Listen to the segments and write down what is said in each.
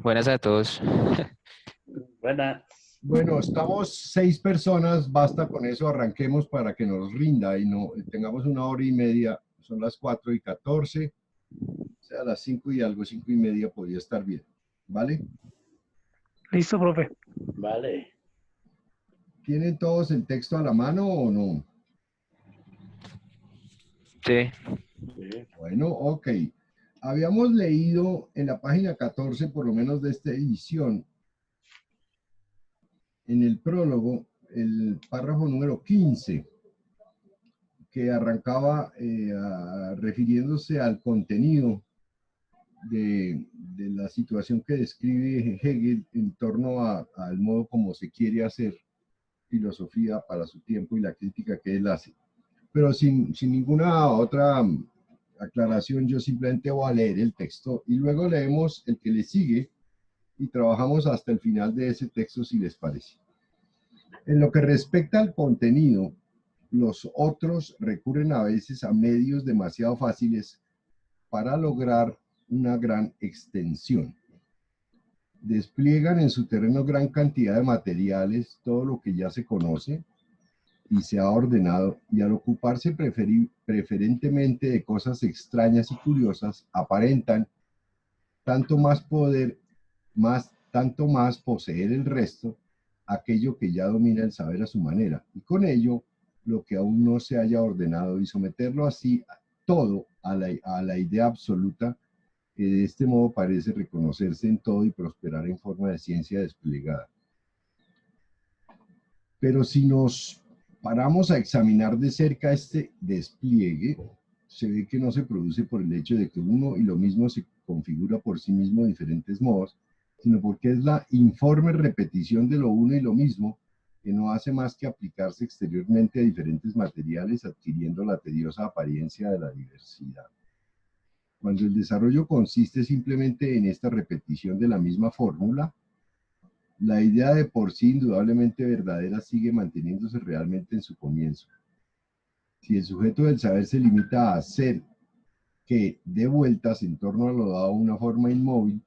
Buenas a todos. Buenas. Bueno, estamos 6 personas, basta con eso, arranquemos para que nos rinda y no tengamos 1 hora y media, son las 4:14, o sea, a las 5 y algo, 5:30 podría estar bien, ¿vale? Listo, profe. Vale. ¿Tienen todos el texto a la mano o no? Sí, Sí. Bueno, ok. Habíamos leído en la página 14, por lo menos de esta edición, en el prólogo, el párrafo número 15, que arrancaba refiriéndose al contenido de la situación que describe Hegel en torno al modo como se quiere hacer filosofía para su tiempo y la crítica que él hace. Pero sin ninguna otra aclaración, yo simplemente voy a leer el texto y luego leemos el que le sigue y trabajamos hasta el final de ese texto, si les parece. En lo que respecta al contenido, los otros recurren a veces a medios demasiado fáciles para lograr una gran extensión. Despliegan en su terreno gran cantidad de materiales, todo lo que ya se conoce y se ha ordenado, y al ocuparse preferentemente de cosas extrañas y curiosas, aparentan tanto más tanto más poseer el resto, aquello que ya domina el saber a su manera, y con ello lo que aún no se haya ordenado, y someterlo así todo a la idea absoluta, que de este modo parece reconocerse en todo y prosperar en forma de ciencia desplegada. Pero si nos paramos a examinar de cerca este despliegue, se ve que no se produce por el hecho de que uno y lo mismo se configura por sí mismo de diferentes modos, sino porque es la informe repetición de lo uno y lo mismo, que no hace más que aplicarse exteriormente a diferentes materiales, adquiriendo la tediosa apariencia de la diversidad. Cuando el desarrollo consiste simplemente en esta repetición de la misma fórmula, la idea de por sí indudablemente verdadera sigue manteniéndose realmente en su comienzo. Si el sujeto del saber se limita a hacer que dé vueltas en torno a lo dado una forma inmóvil,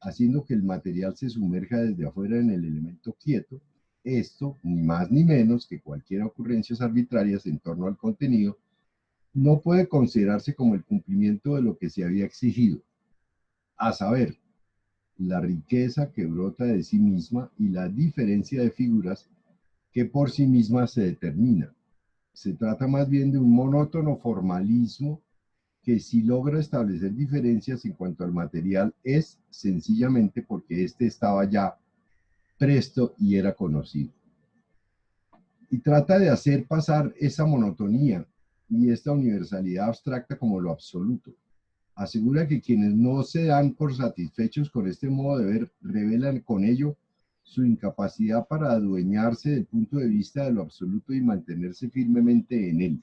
haciendo que el material se sumerja desde afuera en el elemento quieto, esto, ni más ni menos que cualquier ocurrencias arbitrarias en torno al contenido, no puede considerarse como el cumplimiento de lo que se había exigido, a saber, la riqueza que brota de sí misma y la diferencia de figuras que por sí misma se determina. Se trata más bien de un monótono formalismo que, si logra establecer diferencias en cuanto al material, es sencillamente porque éste estaba ya presto y era conocido. Y trata de hacer pasar esa monotonía y esta universalidad abstracta como lo absoluto. Asegura que quienes no se dan por satisfechos con este modo de ver revelan con ello su incapacidad para adueñarse del punto de vista de lo absoluto y mantenerse firmemente en él.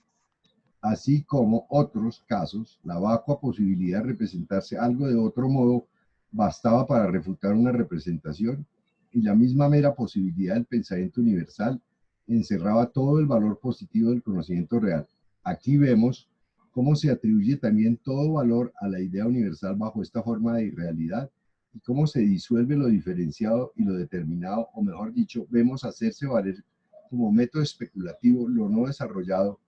Así como otros casos, la vacua posibilidad de representarse algo de otro modo bastaba para refutar una representación, y la misma mera posibilidad del pensamiento universal encerraba todo el valor positivo del conocimiento real. Aquí vemos cómo se atribuye también todo valor a la idea universal bajo esta forma de irrealidad, y cómo se disuelve lo diferenciado y lo determinado, o mejor dicho, vemos hacerse valer como método especulativo lo no desarrollado,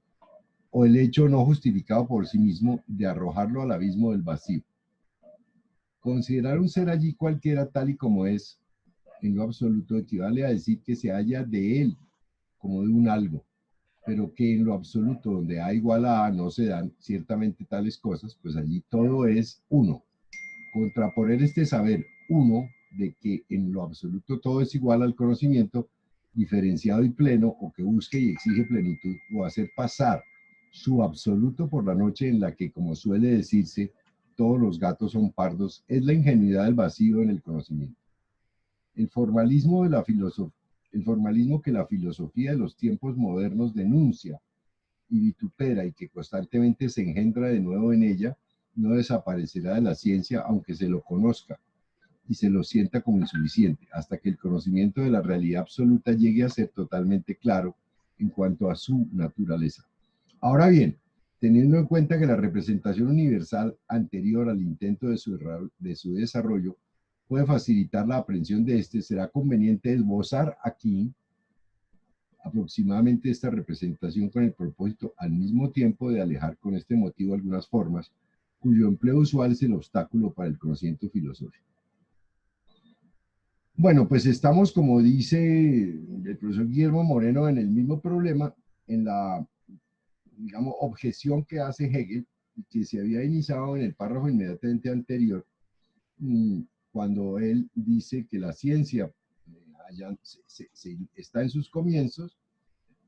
o el hecho no justificado por sí mismo de arrojarlo al abismo del vacío. Considerar un ser allí cualquiera tal y como es, en lo absoluto, equivale a decir que se halla de él, como de un algo, pero que en lo absoluto, donde A igual a A no se dan ciertamente tales cosas, pues allí todo es uno. Contraponer este saber uno, de que en lo absoluto todo es igual al conocimiento, diferenciado y pleno, o que busque y exige plenitud, o hacer pasar su absoluto por la noche en la que, como suele decirse, todos los gatos son pardos, es la ingenuidad del vacío en el conocimiento. El formalismo que la filosofía de los tiempos modernos denuncia y vitupera, y que constantemente se engendra de nuevo en ella, no desaparecerá de la ciencia aunque se lo conozca y se lo sienta como insuficiente, hasta que el conocimiento de la realidad absoluta llegue a ser totalmente claro en cuanto a su naturaleza. Ahora bien, teniendo en cuenta que la representación universal anterior al intento de su desarrollo puede facilitar la aprehensión de este, será conveniente esbozar aquí aproximadamente esta representación con el propósito al mismo tiempo de alejar con este motivo algunas formas cuyo empleo usual es el obstáculo para el conocimiento filosófico. Bueno, pues estamos, como dice el profesor Guillermo Moreno, en el mismo problema, en la, digamos, objeción que hace Hegel, y que se había iniciado en el párrafo inmediatamente anterior, cuando él dice que la ciencia está en sus comienzos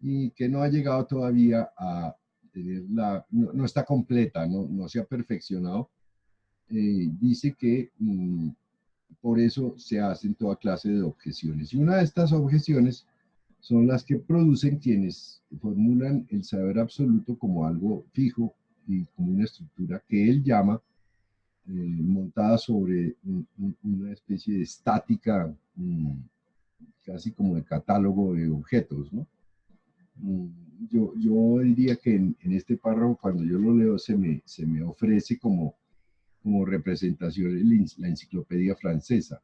y que no ha llegado todavía a tener no está completa, no se ha perfeccionado. Dice que por eso se hacen toda clase de objeciones. Y una de estas objeciones son las que producen quienes formulan el saber absoluto como algo fijo y como una estructura que él llama montada sobre una especie de estática, casi como de catálogo de objetos, ¿no? Yo diría que en este párrafo, cuando yo lo leo, se me ofrece como representación la enciclopedia francesa,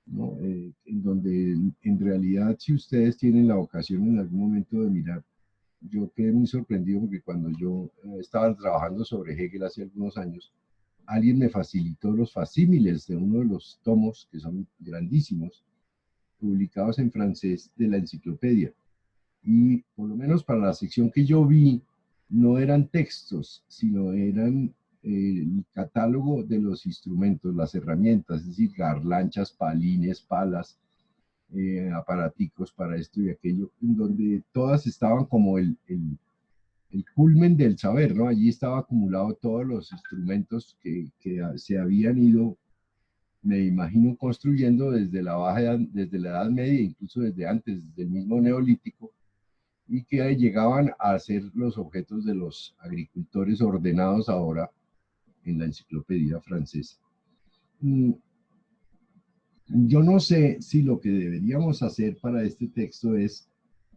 ¿no? En donde en realidad, si ustedes tienen la ocasión en algún momento de mirar, yo quedé muy sorprendido porque cuando yo estaba trabajando sobre Hegel hace algunos años, alguien me facilitó los facímiles de uno de los tomos, que son grandísimos, publicados en francés de la enciclopedia. Y por lo menos para la sección que yo vi, no eran textos, sino eran el catálogo de los instrumentos, las herramientas, es decir, garlanchas, palines, palas, aparaticos para esto y aquello, en donde todas estaban como el culmen del saber, ¿no? Allí estaba acumulado todos los instrumentos que se habían ido, me imagino, construyendo desde desde la Edad Media, incluso desde antes, desde el mismo Neolítico, y que llegaban a ser los objetos de los agricultores ordenados ahora en la enciclopedia francesa. Yo no sé si lo que deberíamos hacer para este texto es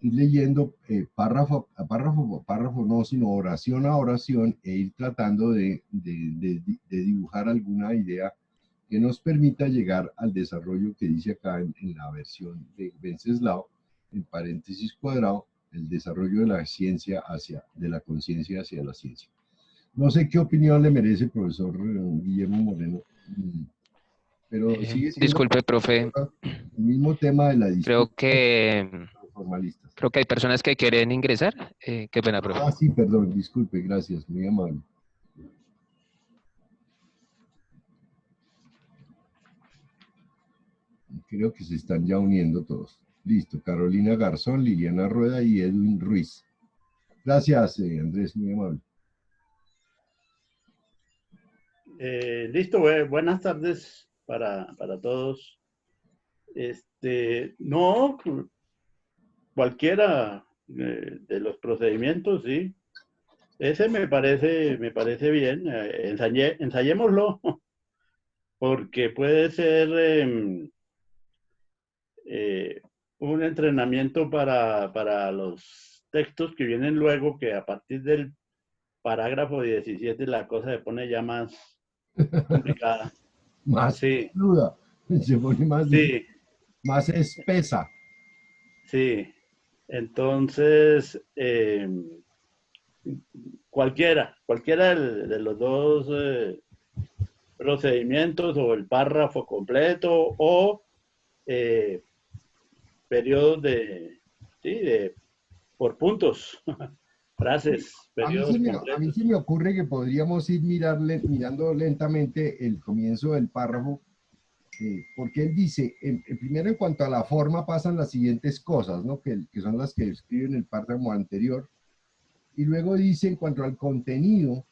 ir leyendo párrafo a párrafo, no, sino oración a oración, e ir tratando de dibujar alguna idea que nos permita llegar al desarrollo que dice acá en la versión de Wenceslao, en paréntesis cuadrado, el desarrollo de la ciencia de la conciencia hacia la ciencia. No sé qué opinión le merece el profesor Guillermo Moreno, pero sigue siendo Disculpe, profe, el mismo tema de la disputa de los formalistas. creo que hay personas que quieren ingresar. Qué pena, profe. Ah, sí, perdón, disculpe, gracias, muy amable. Creo que se están ya uniendo todos. Listo, Carolina Garzón, Liliana Rueda y Edwin Ruiz. Gracias, Andrés, muy amable. Listo, buenas tardes para todos. No, cualquiera de los procedimientos, sí. Ese me parece bien. Ensayémoslo, porque puede ser un entrenamiento para los textos que vienen luego, que a partir del parágrafo 17 la cosa se pone ya más complicada. Más Sí, duda, se pone más, sí, más espesa. sí. Entonces, cualquiera de los dos procedimientos, o el párrafo completo, o periodos por puntos, frases, A mí, periodos a mí completos. se me ocurre que podríamos ir mirando lentamente el comienzo del párrafo, porque él dice, primero en cuanto a la forma pasan las siguientes cosas, ¿no? que son las que describe en el párrafo anterior, y luego dice en cuanto al contenido,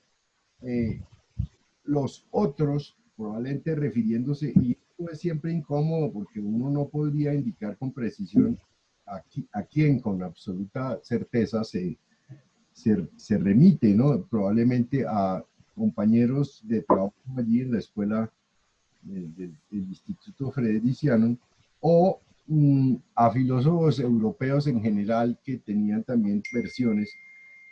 los otros, probablemente refiriéndose, y esto es siempre incómodo porque uno no podría indicar con precisión a quién con absoluta certeza se remite, ¿no? Probablemente a compañeros de trabajo allí en la escuela del Instituto Frederiziano, o a filósofos europeos en general que tenían también versiones,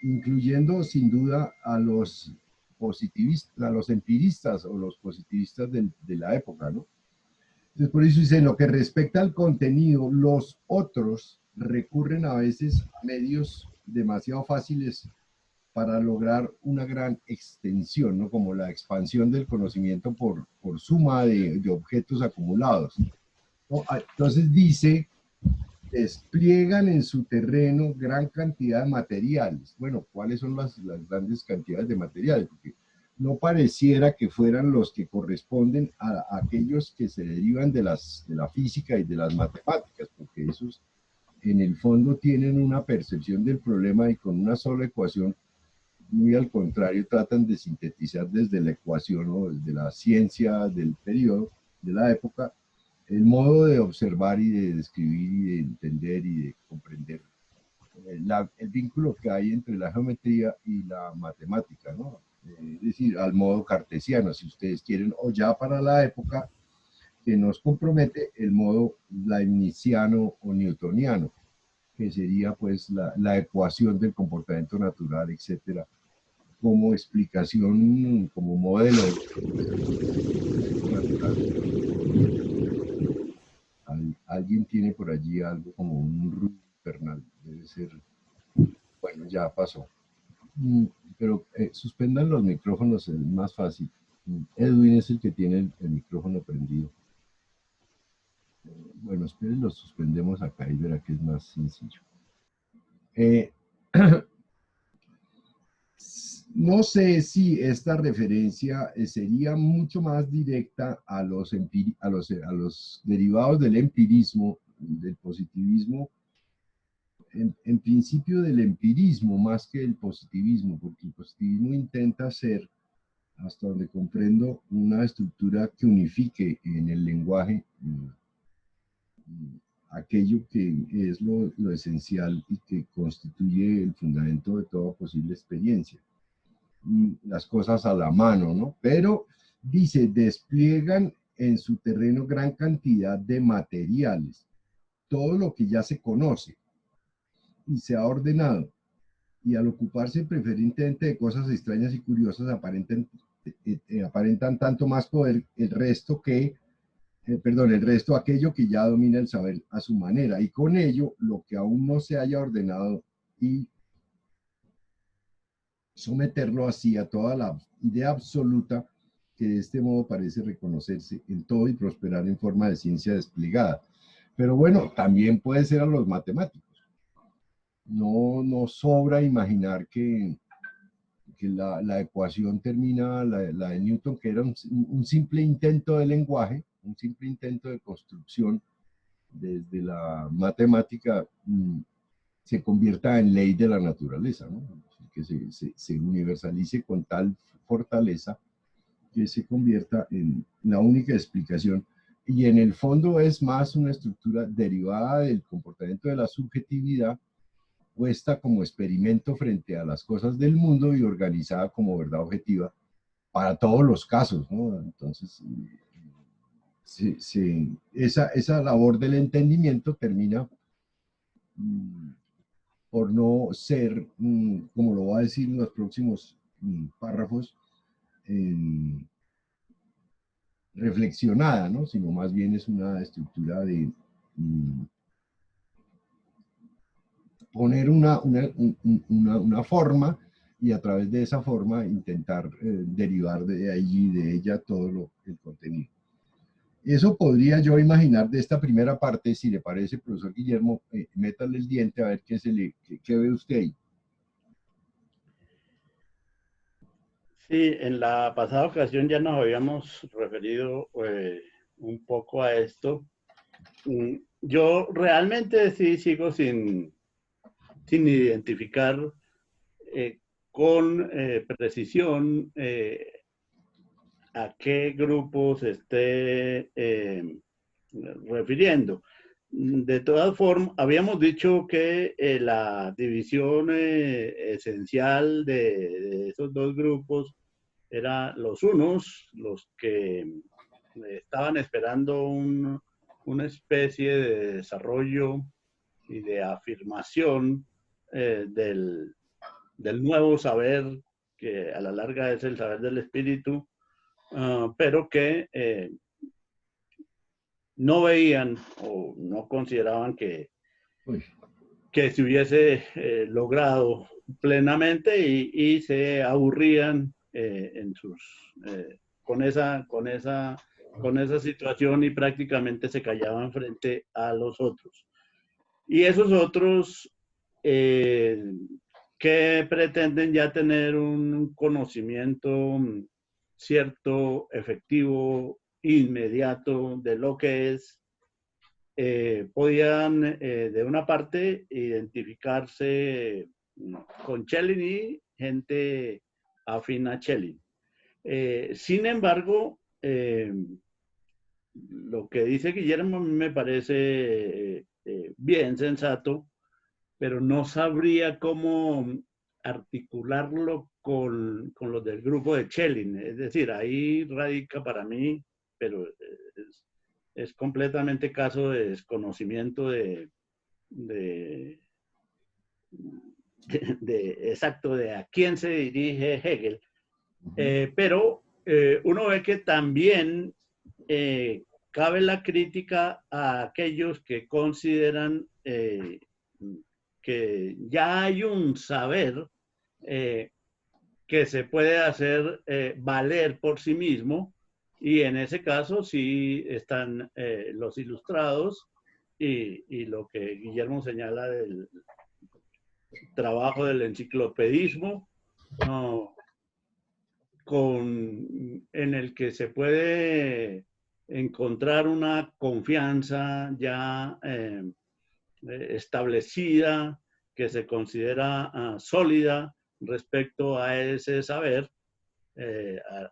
incluyendo sin duda a los positivistas, a los empiristas o los positivistas de la época, ¿no? Entonces, por eso dice, en lo que respecta al contenido, los otros recurren a veces a medios demasiado fáciles para lograr una gran extensión, ¿no? Como la expansión del conocimiento por suma de objetos acumulados, ¿no? Entonces dice, despliegan en su terreno gran cantidad de materiales. Bueno, ¿cuáles son las grandes cantidades de materiales? Porque no pareciera que fueran los que corresponden a aquellos que se derivan de la física y de las matemáticas, porque esos en el fondo tienen una percepción del problema y con una sola ecuación, muy al contrario, tratan de sintetizar desde la ecuación o desde la ciencia del periodo, de la época, el modo de observar y de describir y de entender y de comprender el vínculo que hay entre la geometría y la matemática, ¿no? Es decir, al modo cartesiano, si ustedes quieren, o ya para la época que nos compromete el modo leibniziano o newtoniano, que sería pues la ecuación del comportamiento natural, etcétera, como explicación, como modelo natural. Alguien tiene por allí algo como un ruido infernal, debe ser, bueno, ya pasó. Pero suspendan los micrófonos, es más fácil. Edwin es el que tiene el micrófono prendido. Bueno, esperen, lo suspendemos acá y verá que es más sencillo. No sé si esta referencia sería mucho más directa a los derivados del empirismo, del positivismo, en principio del empirismo más que del positivismo, porque el positivismo intenta ser, hasta donde comprendo, una estructura que unifique en el lenguaje aquello que es lo esencial y que constituye el fundamento de toda posible experiencia. Las cosas a la mano, ¿no? Pero dice, despliegan en su terreno gran cantidad de materiales, todo lo que ya se conoce y se ha ordenado, y al ocuparse preferentemente de cosas extrañas y curiosas aparentan tanto más poder el resto aquello que ya domina el saber a su manera, y con ello lo que aún no se haya ordenado y someterlo así a toda la idea absoluta que de este modo parece reconocerse en todo y prosperar en forma de ciencia desplegada. Pero bueno, también puede ser a los matemáticos. No sobra imaginar que la ecuación termina, la de Newton, que era un simple intento de lenguaje, un simple intento de construcción desde la matemática, se convierta en ley de la naturaleza, ¿no? Que se universalice con tal fortaleza que se convierta en la única explicación. Y en el fondo es más una estructura derivada del comportamiento de la subjetividad, puesta como experimento frente a las cosas del mundo y organizada como verdad objetiva para todos los casos, ¿no? Entonces, esa labor del entendimiento termina por no ser, como lo voy a decir en los próximos párrafos, reflexionada, ¿no? Sino más bien es una estructura de poner una forma y a través de esa forma intentar derivar de allí, de ella, todo el contenido. Eso podría yo imaginar de esta primera parte, si le parece, profesor Guillermo, métale el diente a ver qué ve usted ahí. Sí, en la pasada ocasión ya nos habíamos referido un poco a esto. Yo realmente sí sigo sin identificar con precisión a qué grupo se esté refiriendo. De todas formas, habíamos dicho que la división esencial de esos dos grupos era los unos, los que estaban esperando una especie de desarrollo y de afirmación del nuevo saber, que a la larga es el saber del espíritu, pero que no veían o no consideraban que Uy, se hubiese logrado plenamente y se aburrían con esa situación y prácticamente se callaban frente a los otros. Y esos otros que pretenden ya tener un conocimiento cierto, efectivo, inmediato de lo que es, podían de una parte identificarse con Schelling y gente afín a Schelling. Sin embargo, lo que dice Guillermo a mí me parece bien sensato, pero no sabría cómo articularlo con los del grupo de Schelling. Es decir, ahí radica para mí, pero es completamente caso de desconocimiento exacto de a quién se dirige Hegel. Pero uno ve que también cabe la crítica a aquellos que consideran que ya hay un saber que se puede hacer valer por sí mismo, y en ese caso sí están los ilustrados y lo que Guillermo señala del trabajo del enciclopedismo, no, en el que se puede encontrar una confianza ya establecida, que se considera sólida respecto a ese saber,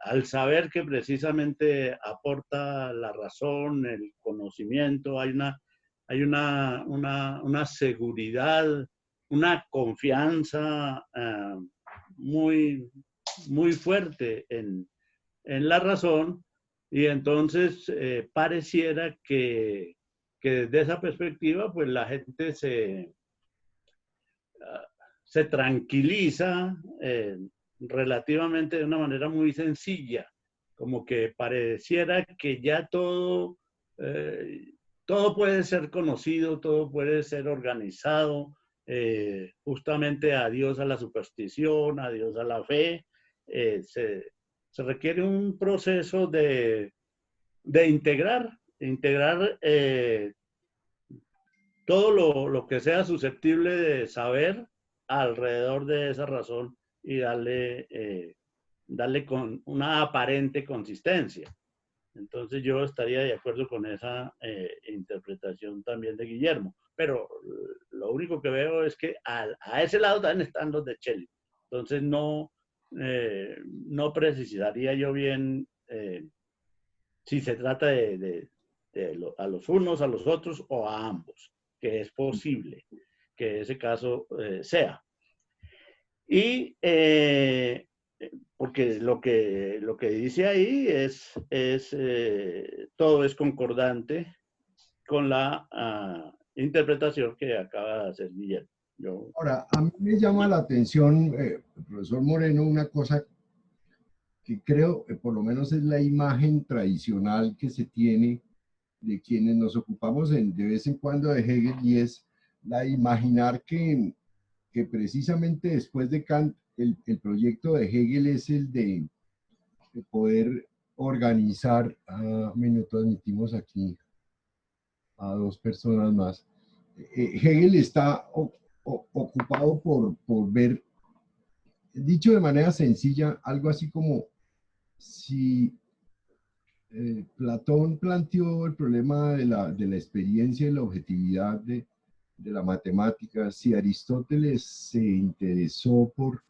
al saber que precisamente aporta la razón, el conocimiento, hay una seguridad, una confianza muy, muy fuerte en la razón, y entonces pareciera que desde esa perspectiva, pues la gente se tranquiliza relativamente de una manera muy sencilla, como que pareciera que ya todo puede ser conocido, todo puede ser organizado, justamente adiós a la superstición, adiós a la fe. Se requiere un proceso de integrar todo lo que sea susceptible de saber alrededor de esa razón y darle con una aparente consistencia. Entonces yo estaría de acuerdo con esa interpretación también de Guillermo. Pero lo único que veo es que a ese lado también están los de Schelling. Entonces no precisaría yo bien si se trata a los unos, a los otros o a ambos, que es posible que ese caso sea. Y porque lo que dice ahí todo es concordante con la interpretación que acaba de hacer Guillermo. Ahora, a mí me llama la atención, profesor Moreno, una cosa que creo, por lo menos es la imagen tradicional que se tiene de quienes nos ocupamos de vez en cuando de Hegel, y es la imaginar que precisamente después de Kant, el proyecto de Hegel es el de poder organizar, minuto, admitimos aquí a dos personas más. Hegel está ocupado por ver, dicho de manera sencilla, algo así como si Platón planteó el problema de la experiencia y la objetividad de la matemática, si Aristóteles se interesó por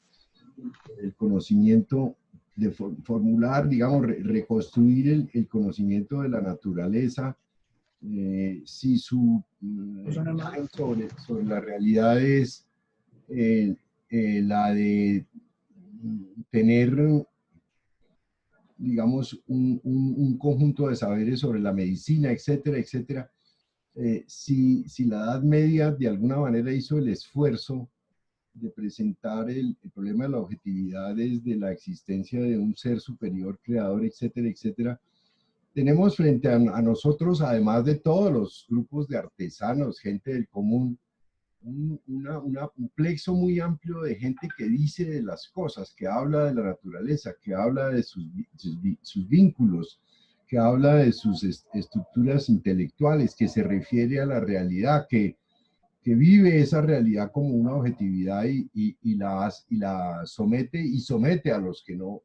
el conocimiento de formular, digamos, reconstruir el conocimiento de la naturaleza, si su sobre la realidad es la de tener, digamos, un conjunto de saberes sobre la medicina, etcétera, etcétera. Si la Edad Media de alguna manera hizo el esfuerzo de presentar el problema de la objetividad desde la existencia de un ser superior, creador, etcétera, etcétera, tenemos frente a nosotros, además de todos los grupos de artesanos, gente del común, un plexo muy amplio de gente que dice de las cosas, que habla de la naturaleza, que habla de sus vínculos, que habla de sus estructuras intelectuales, que se refiere a la realidad, que vive esa realidad como una objetividad y la somete y somete a los que no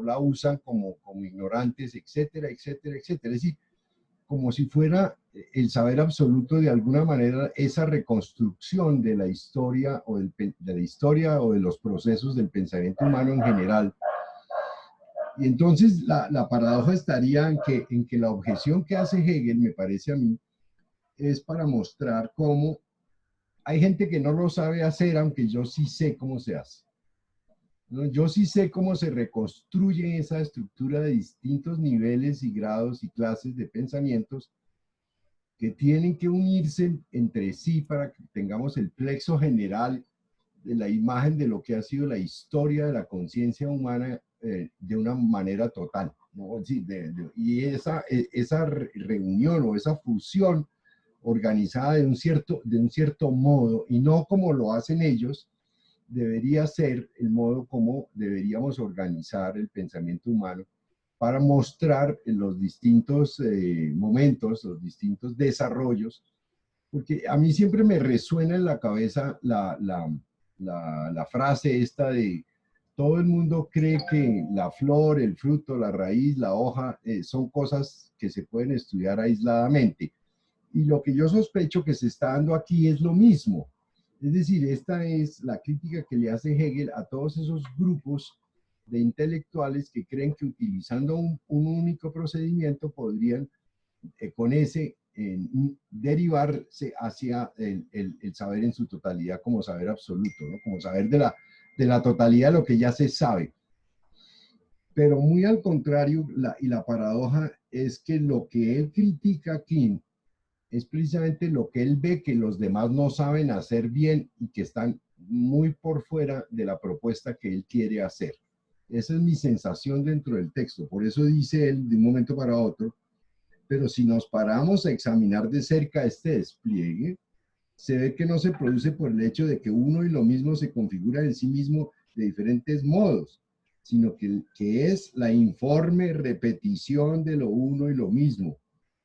la usan como ignorantes, etcétera, etcétera, etcétera. Es decir, como si fuera el saber absoluto de alguna manera esa reconstrucción de la historia o de los procesos del pensamiento humano en general. Y entonces la paradoja estaría en que la objeción que hace Hegel, me parece a mí, es para mostrar cómo hay gente que no lo sabe hacer, aunque yo sí sé cómo se hace. ¿No? Yo sí sé cómo se reconstruye esa estructura de distintos niveles y grados y clases de pensamientos que tienen que unirse entre sí para que tengamos el plexo general de la imagen de lo que ha sido la historia de la conciencia humana de una manera total, ¿no? Sí, y esa reunión o esa fusión organizada de un cierto modo, y no como lo hacen ellos, debería ser el modo como deberíamos organizar el pensamiento humano para mostrar los distintos momentos, los distintos desarrollos, porque a mí siempre me resuena en la cabeza la frase esta de todo el mundo cree que la flor, el fruto, la raíz, la hoja son cosas que se pueden estudiar aisladamente. Y lo que yo sospecho que se está dando aquí es lo mismo. Es decir, esta es la crítica que le hace Hegel a todos esos grupos de intelectuales que creen que utilizando un único procedimiento podrían con ese derivarse hacia el saber en su totalidad como saber absoluto, ¿no? Como saber de la totalidad de lo que ya se sabe. Pero muy al contrario, la paradoja es que lo que él critica aquí es precisamente lo que él ve que los demás no saben hacer bien y que están muy por fuera de la propuesta que él quiere hacer. Esa es mi sensación dentro del texto. Por eso dice él de un momento para otro, pero si nos paramos a examinar de cerca este despliegue, se ve que no se produce por el hecho de que uno y lo mismo se configura en sí mismo de diferentes modos, sino que es la informe repetición de lo uno y lo mismo,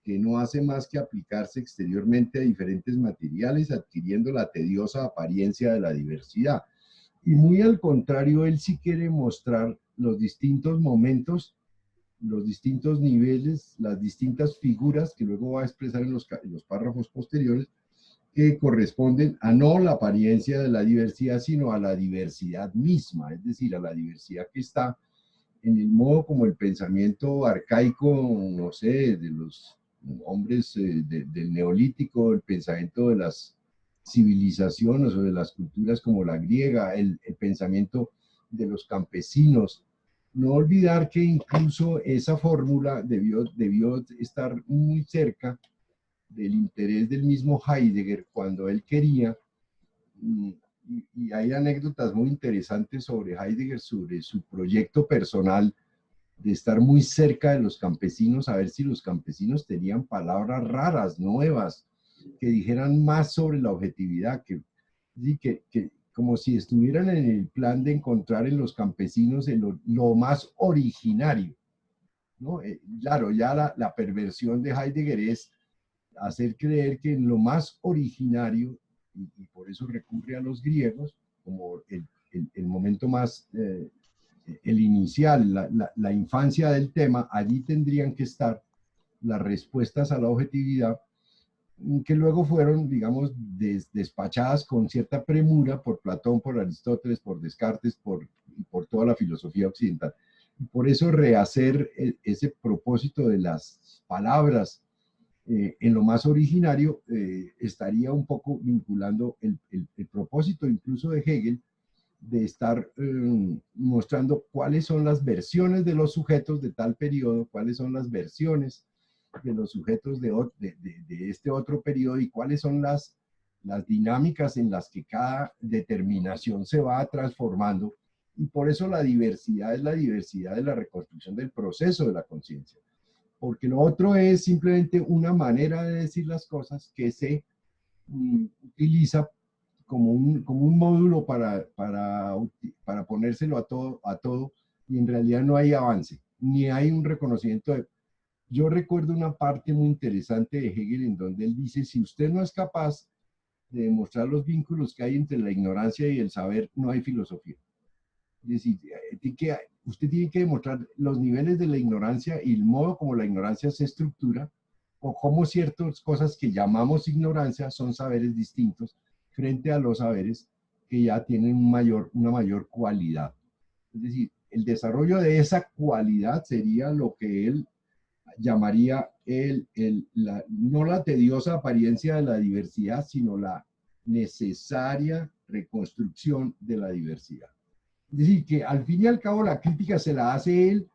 que no hace más que aplicarse exteriormente a diferentes materiales, adquiriendo la tediosa apariencia de la diversidad. Y muy al contrario, él sí quiere mostrar los distintos momentos, los distintos niveles, las distintas figuras que luego va a expresar en los párrafos posteriores, que corresponden a no la apariencia de la diversidad, sino a la diversidad misma, es decir, a la diversidad que está en el modo como el pensamiento arcaico, no sé, de los hombres del neolítico, el pensamiento de las civilizaciones o de las culturas como la griega, el pensamiento de los campesinos. No olvidar que incluso esa fórmula debió estar muy cerca del interés del mismo Heidegger cuando él quería, y hay anécdotas muy interesantes sobre Heidegger, sobre su proyecto personal de estar muy cerca de los campesinos, a ver si los campesinos tenían palabras raras, nuevas, que dijeran más sobre la objetividad, que como si estuvieran en el plan de encontrar en los campesinos lo más originario, ¿no? Claro, ya la perversión de Heidegger es hacer creer que en lo más originario, y por eso recurre a los griegos, como el momento más, el inicial, la infancia del tema, allí tendrían que estar las respuestas a la objetividad, que luego fueron, digamos, despachadas con cierta premura por Platón, por Aristóteles, por Descartes, por toda la filosofía occidental. Y por eso rehacer ese propósito de las palabras en lo más originario, estaría un poco vinculando el propósito incluso de Hegel de estar mostrando cuáles son las versiones de los sujetos de tal periodo, cuáles son las versiones de los sujetos de este otro periodo y cuáles son las dinámicas en las que cada determinación se va transformando. Y por eso la diversidad es la diversidad de la reconstrucción del proceso de la conciencia. porque lo otro es simplemente una manera de decir las cosas que se utiliza como un módulo para ponérselo a todo, y en realidad no hay avance, ni hay un reconocimiento de... Yo recuerdo una parte muy interesante de Hegel en donde él dice, si usted no es capaz de demostrar los vínculos que hay entre la ignorancia y el saber, no hay filosofía. Es decir, usted tiene que demostrar los niveles de la ignorancia y el modo como la ignorancia se estructura, o cómo ciertas cosas que llamamos ignorancia son saberes distintos frente a los saberes que ya tienen una mayor cualidad. Es decir, el desarrollo de esa cualidad sería lo que él llamaría no la tediosa apariencia de la diversidad, sino la necesaria reconstrucción de la diversidad. Es decir, que al fin y al cabo la crítica se la hace él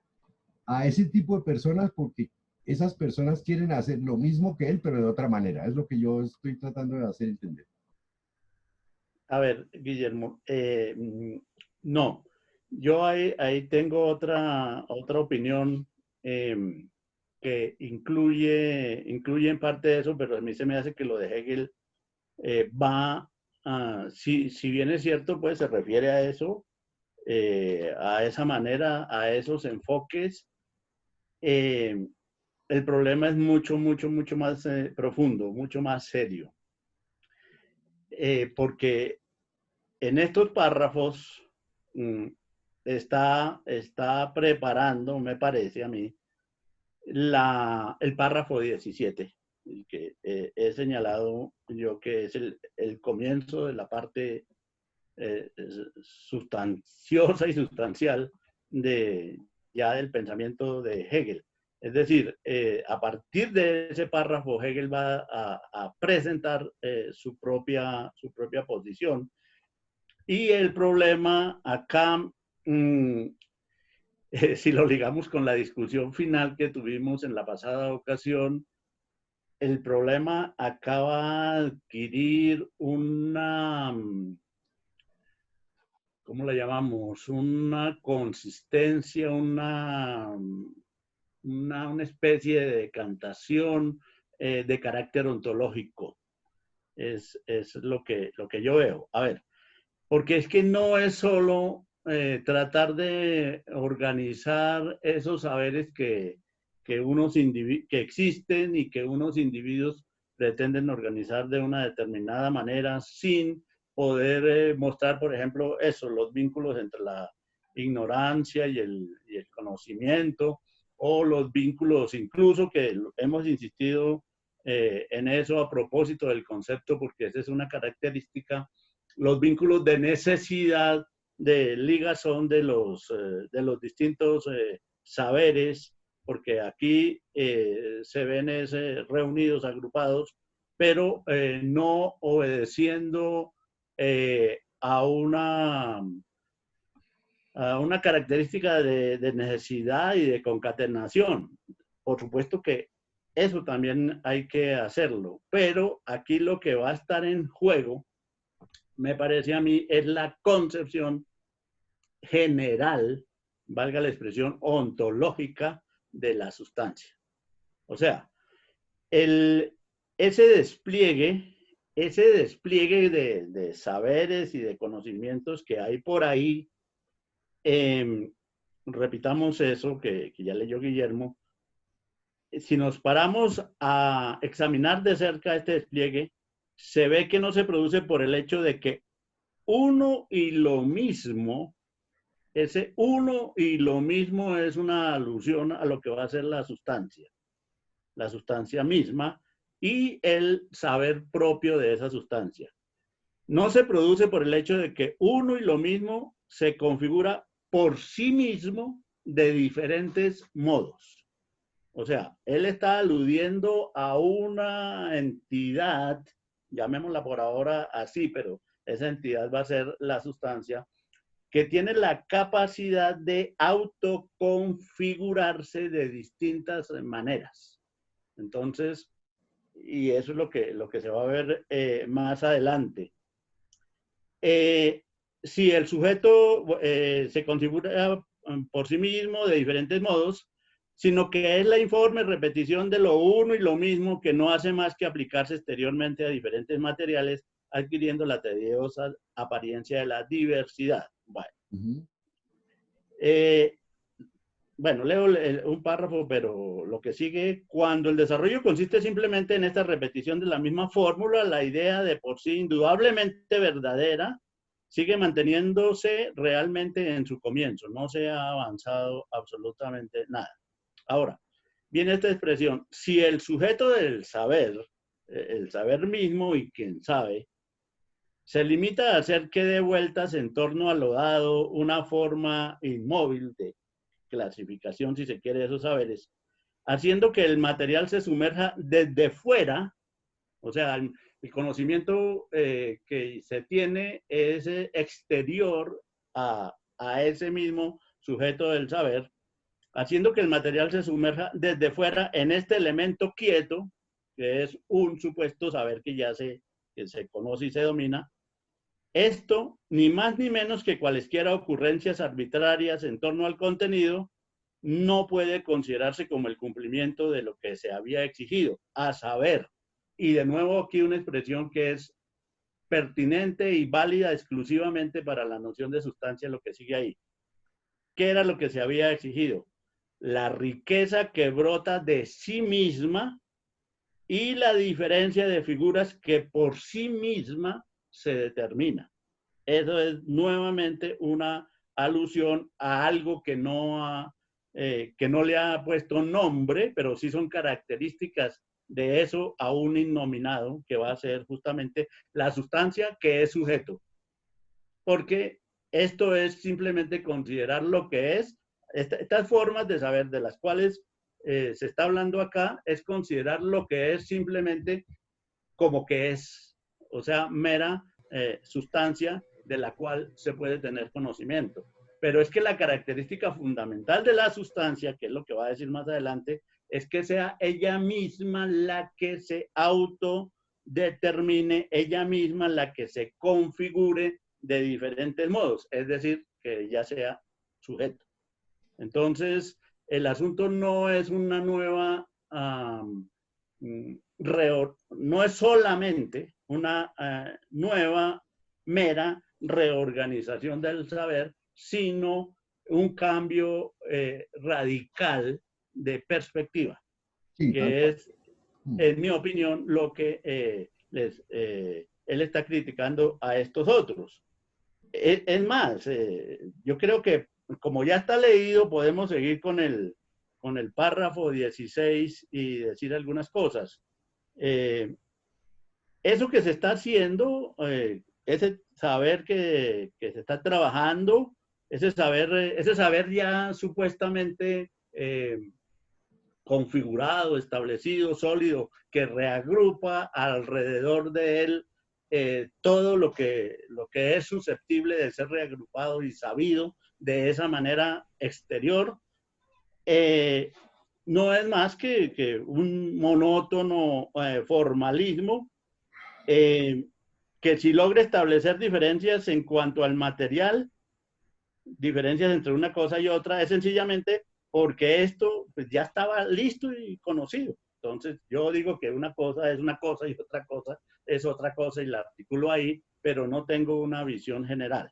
a ese tipo de personas porque esas personas quieren hacer lo mismo que él, pero de otra manera. Es lo que yo estoy tratando de hacer entender. A ver, Guillermo, no, yo ahí tengo otra opinión que incluye en parte de eso, pero a mí se me hace que lo de Hegel va, si bien es cierto, pues se refiere a eso, a esa manera, a esos enfoques. El problema es mucho más profundo, mucho más serio. Porque en estos párrafos está preparando, me parece a mí, el párrafo 17, que he señalado yo que es el comienzo de la parte sustanciosa y sustancial ya del pensamiento de Hegel. Es decir, a partir de ese párrafo, Hegel va a presentar su propia posición. Y el problema acá, si lo ligamos con la discusión final que tuvimos en la pasada ocasión, el problema acaba de adquirir una, ¿cómo la llamamos? Una consistencia, una especie de decantación de carácter ontológico. Es lo que yo veo. A ver, porque es que no es solo tratar de organizar esos saberes que existen y que unos individuos pretenden organizar de una determinada manera sin poder mostrar, por ejemplo, los vínculos entre la ignorancia y el conocimiento, o los vínculos incluso que hemos insistido en eso a propósito del concepto, porque esa es una característica, los vínculos de necesidad, de ligazón de los distintos saberes, porque aquí se ven reunidos, agrupados, pero no obedeciendo a una característica de necesidad y de concatenación. Por supuesto que eso también hay que hacerlo, pero aquí lo que va a estar en juego, me parece a mí, es la concepción general, valga la expresión, ontológica de la sustancia. O sea, ese despliegue de saberes y de conocimientos que hay por ahí, repitamos eso que ya leyó Guillermo, si nos paramos a examinar de cerca este despliegue, se ve que no se produce por el hecho de que uno y lo mismo, ese uno y lo mismo es una alusión a lo que va a ser la sustancia misma y el saber propio de esa sustancia. No se produce por el hecho de que uno y lo mismo se configura por sí mismo de diferentes modos. O sea, él está aludiendo a una entidad, llamémosla por ahora así, pero esa entidad va a ser la sustancia, que tiene la capacidad de autoconfigurarse de distintas maneras. Entonces, y eso es lo que se va a ver más adelante. Si el sujeto se configura por sí mismo de diferentes modos, sino que es la informe repetición de lo uno y lo mismo que no hace más que aplicarse exteriormente a diferentes materiales, adquiriendo la tediosa apariencia de la diversidad. Bueno, bueno, leo un párrafo, pero lo que sigue: cuando el desarrollo consiste simplemente en esta repetición de la misma fórmula, la idea de por sí indudablemente verdadera sigue manteniéndose realmente en su comienzo, no se ha avanzado absolutamente nada. Ahora, viene esta expresión: si el sujeto del saber, el saber mismo y quien sabe, se limita a hacer que dé vueltas en torno a lo dado, una forma inmóvil de clasificación, si se quiere, de esos saberes, haciendo que el material se sumerja desde fuera, o sea, el conocimiento que se tiene es exterior a ese mismo sujeto del saber, haciendo que el material se sumerja desde fuera en este elemento quieto, que es un supuesto saber que ya que se conoce y se domina. Esto, ni más ni menos que cualesquiera ocurrencias arbitrarias en torno al contenido, no puede considerarse como el cumplimiento de lo que se había exigido, a saber, y de nuevo aquí una expresión que es pertinente y válida exclusivamente para la noción de sustancia, lo que sigue ahí. ¿Qué era lo que se había exigido? La riqueza que brota de sí misma y la diferencia de figuras que por sí misma se determina. Eso es nuevamente una alusión a algo que no le ha puesto nombre, pero sí son características de eso a un innominado, que va a ser justamente la sustancia que es sujeto. Porque esto es simplemente considerar lo que es. Estas formas de saber de las cuales se está hablando acá es considerar lo que es simplemente como que es, o sea, mera sustancia de la cual se puede tener conocimiento. Pero es que la característica fundamental de la sustancia, que es lo que va a decir más adelante, es que sea ella misma la que se autodetermine, ella misma la que se configure de diferentes modos, es decir, que ya sea sujeto. Entonces, el asunto no es una nueva, no es solamente una nueva, mera reorganización del saber, sino un cambio radical de perspectiva, Sí, que es, en mi opinión, lo que él está criticando a estos otros. Es más, yo creo que como ya está leído, podemos seguir con el párrafo 16 y decir algunas cosas. Eso que se está haciendo, ese saber que se está trabajando, ese saber ya supuestamente configurado, establecido, sólido, que reagrupa alrededor de él todo lo que es susceptible de ser reagrupado y sabido de esa manera exterior, no es más que un monótono formalismo que si logra establecer diferencias en cuanto al material, diferencias entre una cosa y otra, es sencillamente porque esto pues, ya estaba listo y conocido. Entonces, yo digo que una cosa es una cosa y otra cosa es otra cosa y la articulo ahí, pero no tengo una visión general.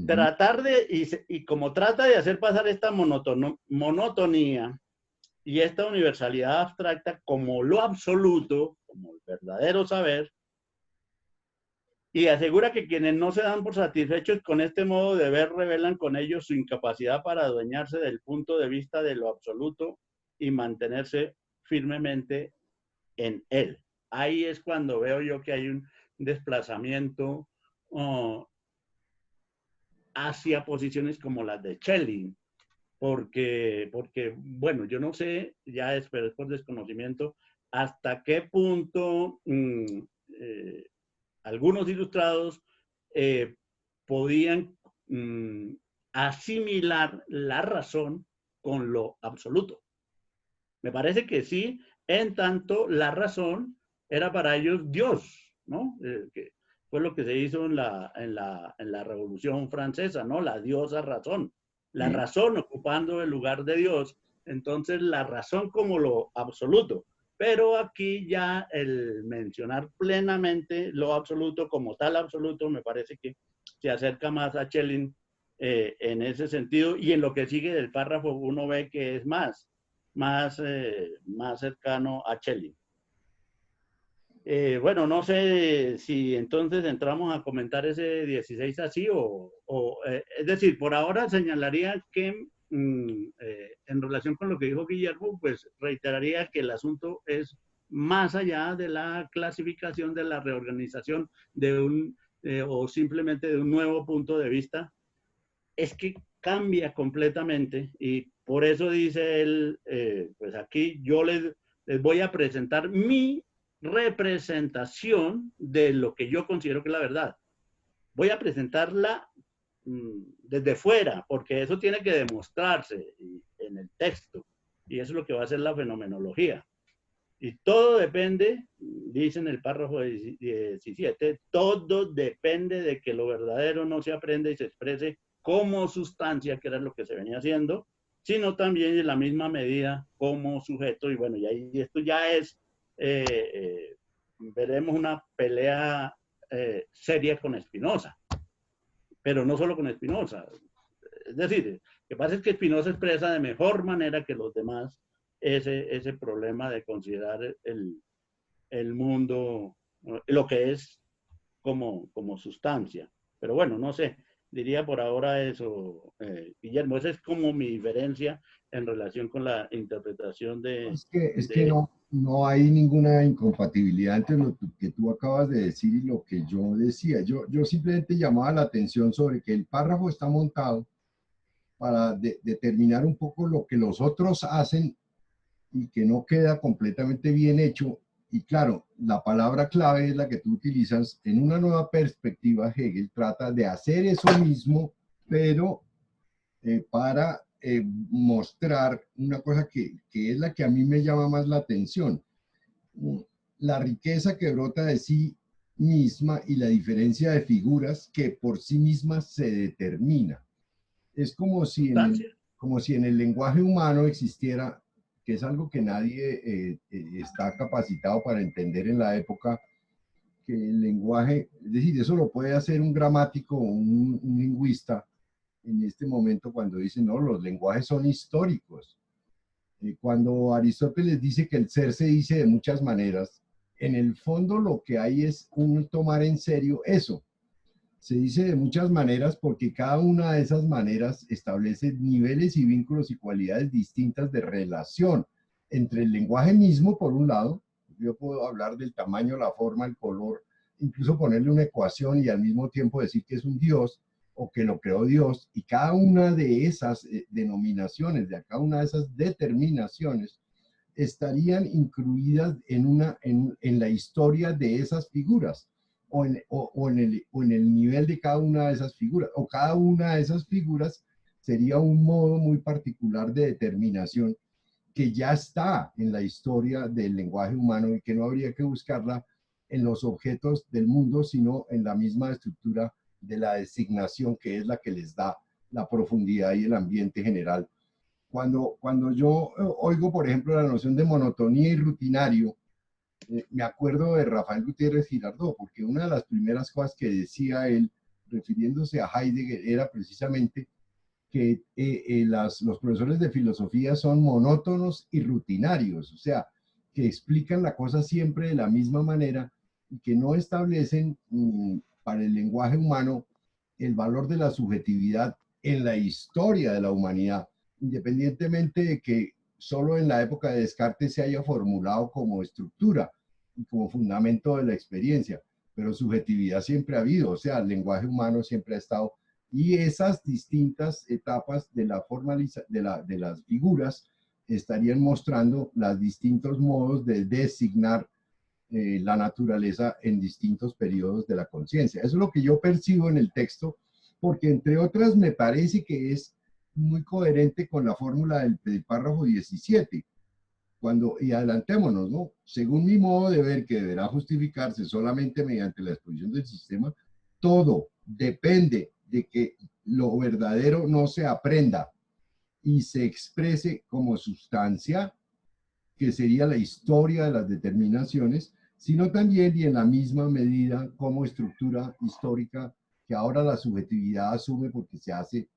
Tratar de, y como trata de hacer pasar esta monotonía y esta universalidad abstracta como lo absoluto, como el verdadero saber, y asegura que quienes no se dan por satisfechos con este modo de ver revelan con ello su incapacidad para adueñarse del punto de vista de lo absoluto y mantenerse firmemente en él. Ahí es cuando veo yo que hay un desplazamiento hacia posiciones como las de Schelling, porque, bueno, yo no sé, ya es por desconocimiento, hasta qué punto algunos ilustrados podían asimilar la razón con lo absoluto. Me parece que sí, en tanto la razón era para ellos Dios, ¿no? Que fue lo que se hizo en la Revolución Francesa, ¿no? La diosa razón. La razón ocupando el lugar de Dios entonces la razón como lo absoluto. Pero aquí ya el mencionar plenamente lo absoluto como tal absoluto me parece que se acerca más a Schelling en ese sentido, y en lo que sigue del párrafo uno ve que es más cercano a Schelling. Bueno, no sé si entonces entramos a comentar ese 16 así es decir, por ahora señalaría que en relación con lo que dijo Guillermo, pues reiteraría que el asunto es más allá de la clasificación, de la reorganización o simplemente de un nuevo punto de vista, es que cambia completamente, y por eso dice él, pues aquí yo les voy a presentar mi representación de lo que yo considero que es la verdad. Voy a presentarla desde fuera, porque eso tiene que demostrarse en el texto, y eso es lo que va a hacer la fenomenología. Y todo depende, dice en el párrafo 17, todo depende de que lo verdadero no se aprenda y se exprese como sustancia, que era lo que se venía haciendo, sino también en la misma medida como sujeto. Y bueno, y ahí esto ya es, veremos una pelea seria con Spinoza, pero no solo con Spinoza. Es decir, lo que pasa es que Spinoza expresa de mejor manera que los demás ese problema de considerar el mundo, lo que es como sustancia. Pero bueno, no sé, diría por ahora eso, Guillermo, esa es como mi diferencia en relación con la interpretación Es que no hay ninguna incompatibilidad entre lo que tú acabas de decir y lo que yo decía. Yo simplemente llamaba la atención sobre que el párrafo está montado para determinar un poco lo que los otros hacen y que no queda completamente bien hecho. Y claro, la palabra clave es la que tú utilizas. En una nueva perspectiva, Hegel trata de hacer eso mismo, pero para mostrar una cosa que es la que a mí me llama más la atención. La riqueza que brota de sí misma y la diferencia de figuras que por sí mismas se determina. Es como si en el lenguaje humano existiera, que es algo que nadie está capacitado para entender en la época, que el lenguaje, es decir, eso lo puede hacer un gramático o un lingüista en este momento cuando dicen, no, los lenguajes son históricos. Cuando Aristóteles dice que el ser se dice de muchas maneras, en el fondo lo que hay es un tomar en serio eso. Se dice de muchas maneras porque cada una de esas maneras establece niveles y vínculos y cualidades distintas de relación entre el lenguaje mismo, por un lado. Yo puedo hablar del tamaño, la forma, el color, incluso ponerle una ecuación y al mismo tiempo decir que es un Dios o que lo creó Dios, y cada una de esas denominaciones, de cada una de esas determinaciones, estarían incluidas en la historia de esas figuras, o en el nivel de cada una de esas figuras, o cada una de esas figuras sería un modo muy particular de determinación que ya está en la historia del lenguaje humano y que no habría que buscarla en los objetos del mundo, sino en la misma estructura de la designación, que es la que les da la profundidad y el ambiente general. Cuando yo oigo, por ejemplo, la noción de monotonía y rutinario, me acuerdo de Rafael Gutiérrez Girardot, porque una de las primeras cosas que decía él, refiriéndose a Heidegger, era precisamente que los profesores de filosofía son monótonos y rutinarios, o sea, que explican la cosa siempre de la misma manera y que no establecen para el lenguaje humano el valor de la subjetividad en la historia de la humanidad, independientemente de que solo en la época de Descartes se haya formulado como estructura y como fundamento de la experiencia, pero subjetividad siempre ha habido, o sea, el lenguaje humano siempre ha estado, y esas distintas etapas de la de las figuras estarían mostrando los distintos modos de designar la naturaleza en distintos periodos de la conciencia. Eso es lo que yo percibo en el texto, porque entre otras me parece que es muy coherente con la fórmula del párrafo 17. Y adelantémonos, ¿no? Según mi modo de ver, que deberá justificarse solamente mediante la exposición del sistema, todo depende de que lo verdadero no se aprenda y se exprese como sustancia, que sería la historia de las determinaciones, sino también y en la misma medida como estructura histórica que ahora la subjetividad asume porque se hace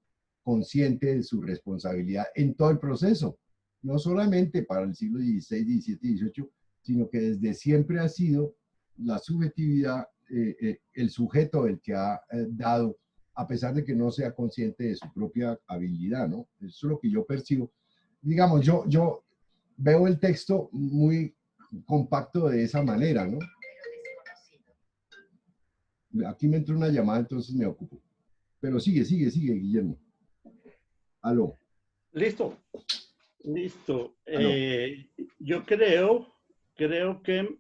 consciente de su responsabilidad en todo el proceso, no solamente para el siglo XVI, XVII, XVIII, sino que desde siempre ha sido la subjetividad, el sujeto el que ha dado, a pesar de que no sea consciente de su propia habilidad, ¿no? Eso es lo que yo percibo. Digamos, yo veo el texto muy compacto de esa manera, ¿no? Aquí me entró una llamada, entonces me ocupo. Pero sigue, Guillermo. Aló. Listo, listo. Aló. Yo creo que,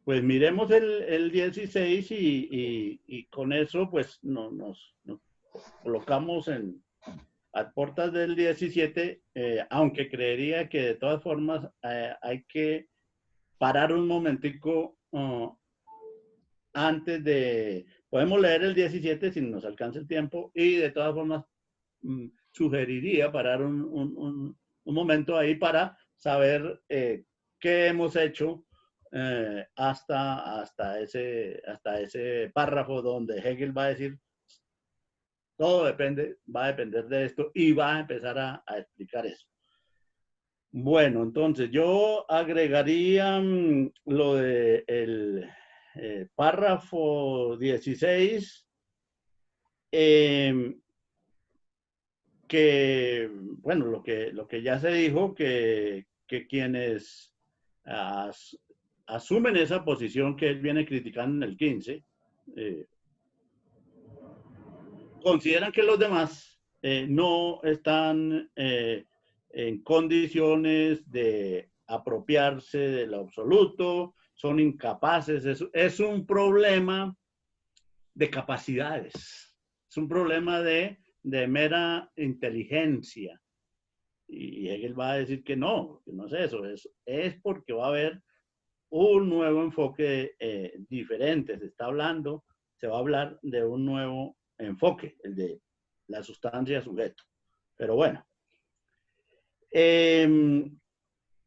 pues miremos el 16 y con eso, pues nos colocamos a puertas del 17, aunque creería que de todas formas hay que parar un momentico antes de... Podemos leer el 17 si nos alcanza el tiempo y de todas formas sugeriría parar un momento ahí para saber qué hemos hecho hasta ese párrafo donde Hegel va a decir todo va a depender de esto y va a empezar a explicar eso. Bueno, entonces yo agregaría lo de el párrafo 16, que, bueno, lo que ya se dijo, que quienes asumen esa posición que él viene criticando en el 15, consideran que los demás no están en condiciones de apropiarse de lo absoluto, son incapaces, es un problema de capacidades, es un problema de mera inteligencia. Y Hegel va a decir que no es eso, es porque va a haber un nuevo enfoque diferente, se va a hablar de un nuevo enfoque, el de la sustancia sujeto. Pero bueno,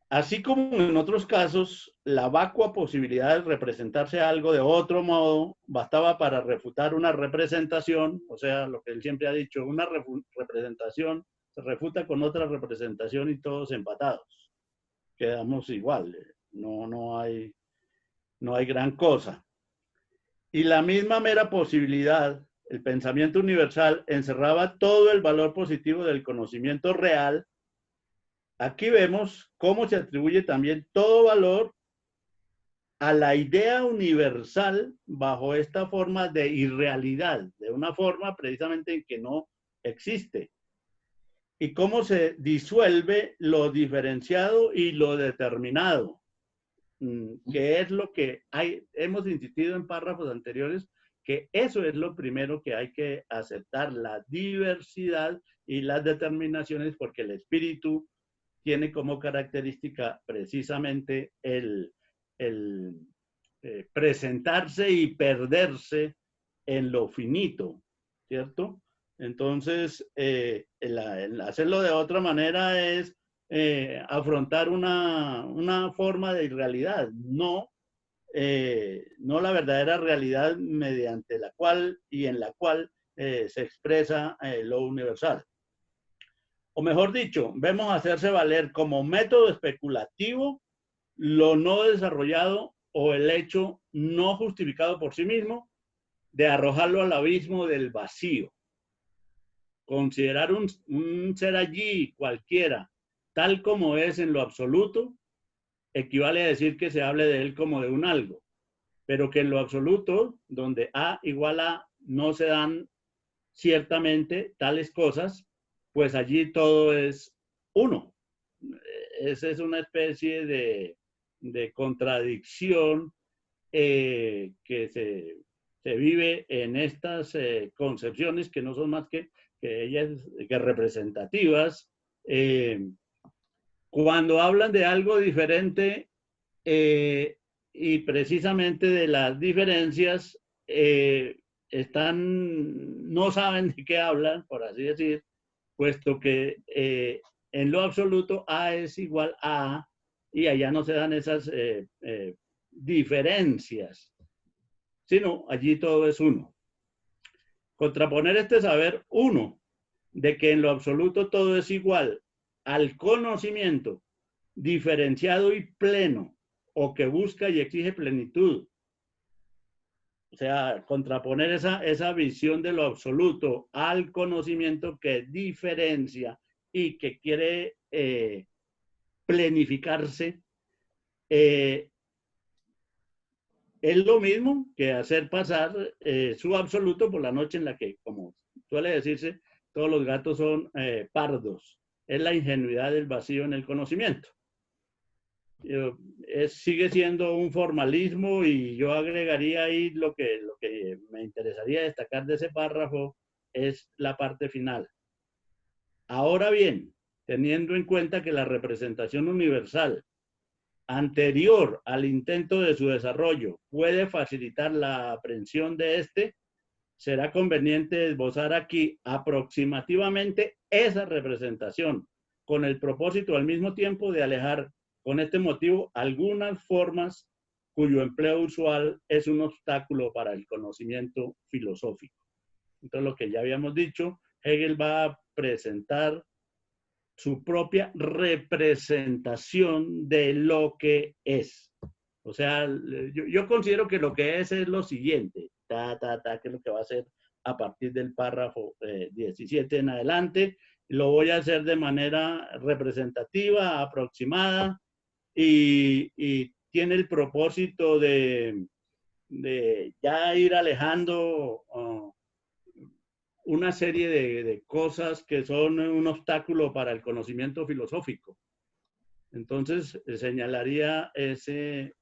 así como en otros casos, la vacua posibilidad de representarse algo de otro modo bastaba para refutar una representación, o sea, lo que él siempre ha dicho, una representación se refuta con otra representación y todos empatados. Quedamos igual, no hay gran cosa. Y la misma mera posibilidad, el pensamiento universal, encerraba todo el valor positivo del conocimiento real. Aquí vemos cómo se atribuye también todo valor a la idea universal bajo esta forma de irrealidad, de una forma precisamente en que no existe. Y cómo se disuelve lo diferenciado y lo determinado, que es lo que hemos insistido en párrafos anteriores, que eso es lo primero que hay que aceptar, la diversidad y las determinaciones, porque el espíritu tiene como característica precisamente el presentarse y perderse en lo finito, ¿cierto? Entonces, el hacerlo de otra manera es afrontar una forma de irrealidad, no la verdadera realidad mediante la cual y en la cual se expresa lo universal. O mejor dicho, vemos hacerse valer como método especulativo lo no desarrollado o el hecho no justificado por sí mismo de arrojarlo al abismo del vacío. Considerar un ser allí cualquiera, tal como es en lo absoluto, equivale a decir que se hable de él como de un algo, pero que en lo absoluto, donde A igual a no se dan ciertamente tales cosas, pues allí todo es uno. Esa es una especie de contradicción que se vive en estas concepciones que no son más que ellas que representativas. Cuando hablan de algo diferente y precisamente de las diferencias, no saben de qué hablan, por así decir, puesto que en lo absoluto A es igual a A y allá no se dan esas diferencias, sino allí todo es uno. Contraponer este saber uno de que en lo absoluto todo es igual al conocimiento diferenciado y pleno, o que busca y exige plenitud. O sea, contraponer esa visión de lo absoluto al conocimiento que diferencia y que quiere plenificarse, es lo mismo que hacer pasar su absoluto por la noche en la que, como suele decirse, todos los gatos son pardos. Es la ingenuidad del vacío en el conocimiento. Sigue siendo un formalismo y yo agregaría ahí lo que me interesaría destacar de ese párrafo es la parte final. Ahora bien, teniendo en cuenta que la representación universal anterior al intento de su desarrollo puede facilitar la aprehensión de este, será conveniente esbozar aquí aproximativamente esa representación con el propósito al mismo tiempo de alejar con este motivo algunas formas cuyo empleo usual es un obstáculo para el conocimiento filosófico. Entonces, lo que ya habíamos dicho, Hegel va a presentar su propia representación de lo que es. O sea, yo considero que lo que es lo siguiente, que es lo que va a hacer a partir del párrafo 17 en adelante. Lo voy a hacer de manera representativa, aproximada, y tiene el propósito de ya ir alejando una serie de cosas que son un obstáculo para el conocimiento filosófico. Entonces, señalaría ese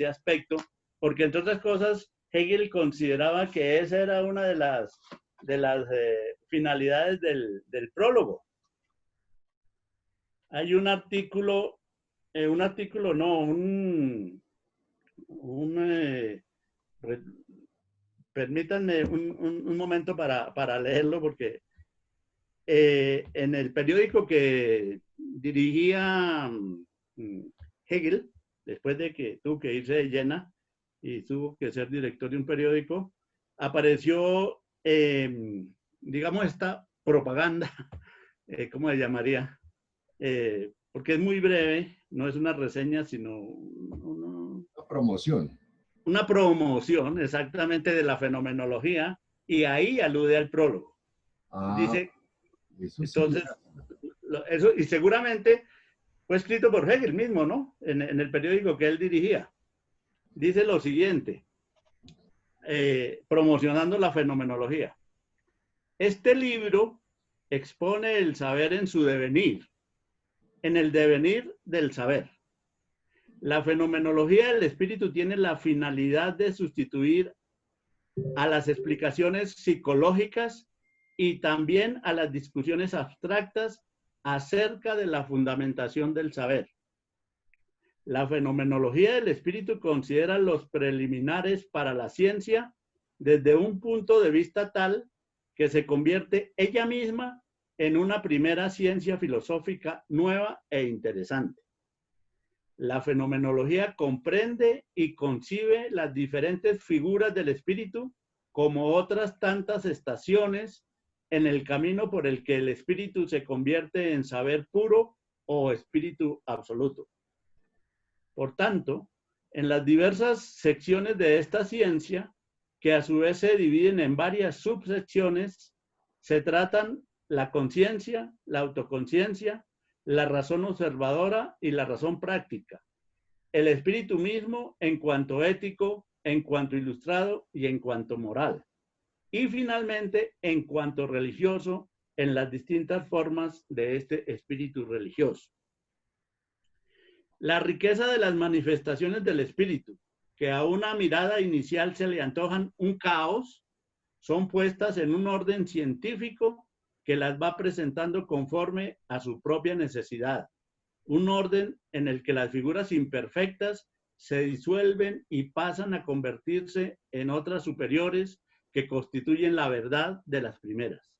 aspecto, porque entre otras cosas, Hegel consideraba que esa era una de las finalidades del prólogo. Hay un artículo, permítanme un momento para leerlo, porque en el periódico que dirigía Hegel, después de que tuvo que irse de Jena y tuvo que ser director de un periódico, apareció, digamos, esta propaganda, ¿cómo le llamaría? Porque es muy breve, no es una reseña, sino una promoción. Una promoción exactamente de la fenomenología, y ahí alude al prólogo. Dice, eso entonces, sí. eso, y seguramente fue escrito por Hegel mismo, ¿no? En el periódico que él dirigía. Dice lo siguiente, promocionando la fenomenología. Este libro expone el saber en su devenir, en el devenir del saber. La fenomenología del espíritu tiene la finalidad de sustituir a las explicaciones psicológicas y también a las discusiones abstractas acerca de la fundamentación del saber. La fenomenología del espíritu considera los preliminares para la ciencia desde un punto de vista tal que se convierte ella misma en una primera ciencia filosófica nueva e interesante. La fenomenología comprende y concibe las diferentes figuras del espíritu como otras tantas estaciones en el camino por el que el espíritu se convierte en saber puro o espíritu absoluto. Por tanto, en las diversas secciones de esta ciencia, que a su vez se dividen en varias subsecciones, se tratan la conciencia, la autoconciencia, la razón observadora y la razón práctica, el espíritu mismo en cuanto ético, en cuanto ilustrado y en cuanto moral, y finalmente en cuanto religioso en las distintas formas de este espíritu religioso. La riqueza de las manifestaciones del espíritu, que a una mirada inicial se le antojan un caos, son puestas en un orden científico que las va presentando conforme a su propia necesidad. Un orden en el que las figuras imperfectas se disuelven y pasan a convertirse en otras superiores que constituyen la verdad de las primeras.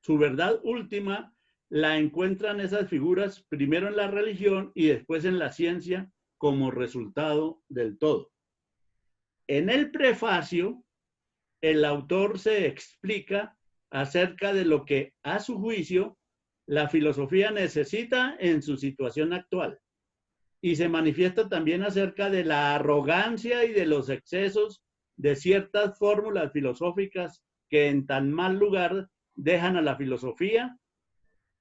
su verdad última la encuentran esas figuras primero en la religión y después en la ciencia como resultado del todo. En el prefacio, el autor se explica acerca de lo que, a su juicio, la filosofía necesita en su situación actual. Y se manifiesta también acerca de la arrogancia y de los excesos de ciertas fórmulas filosóficas que en tan mal lugar dejan a la filosofía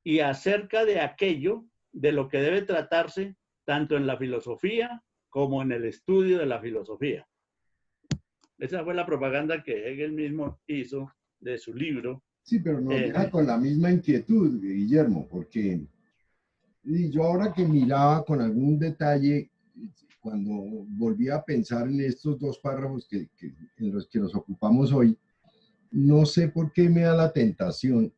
y acerca de aquello de lo que debe tratarse tanto en la filosofía como en el estudio de la filosofía. Esa fue la propaganda que Hegel mismo hizo de su libro. Sí, pero nos deja con la misma inquietud, Guillermo, porque yo ahora que miraba con algún detalle, cuando volví a pensar en estos dos párrafos en los que nos ocupamos hoy, no sé por qué me da la tentación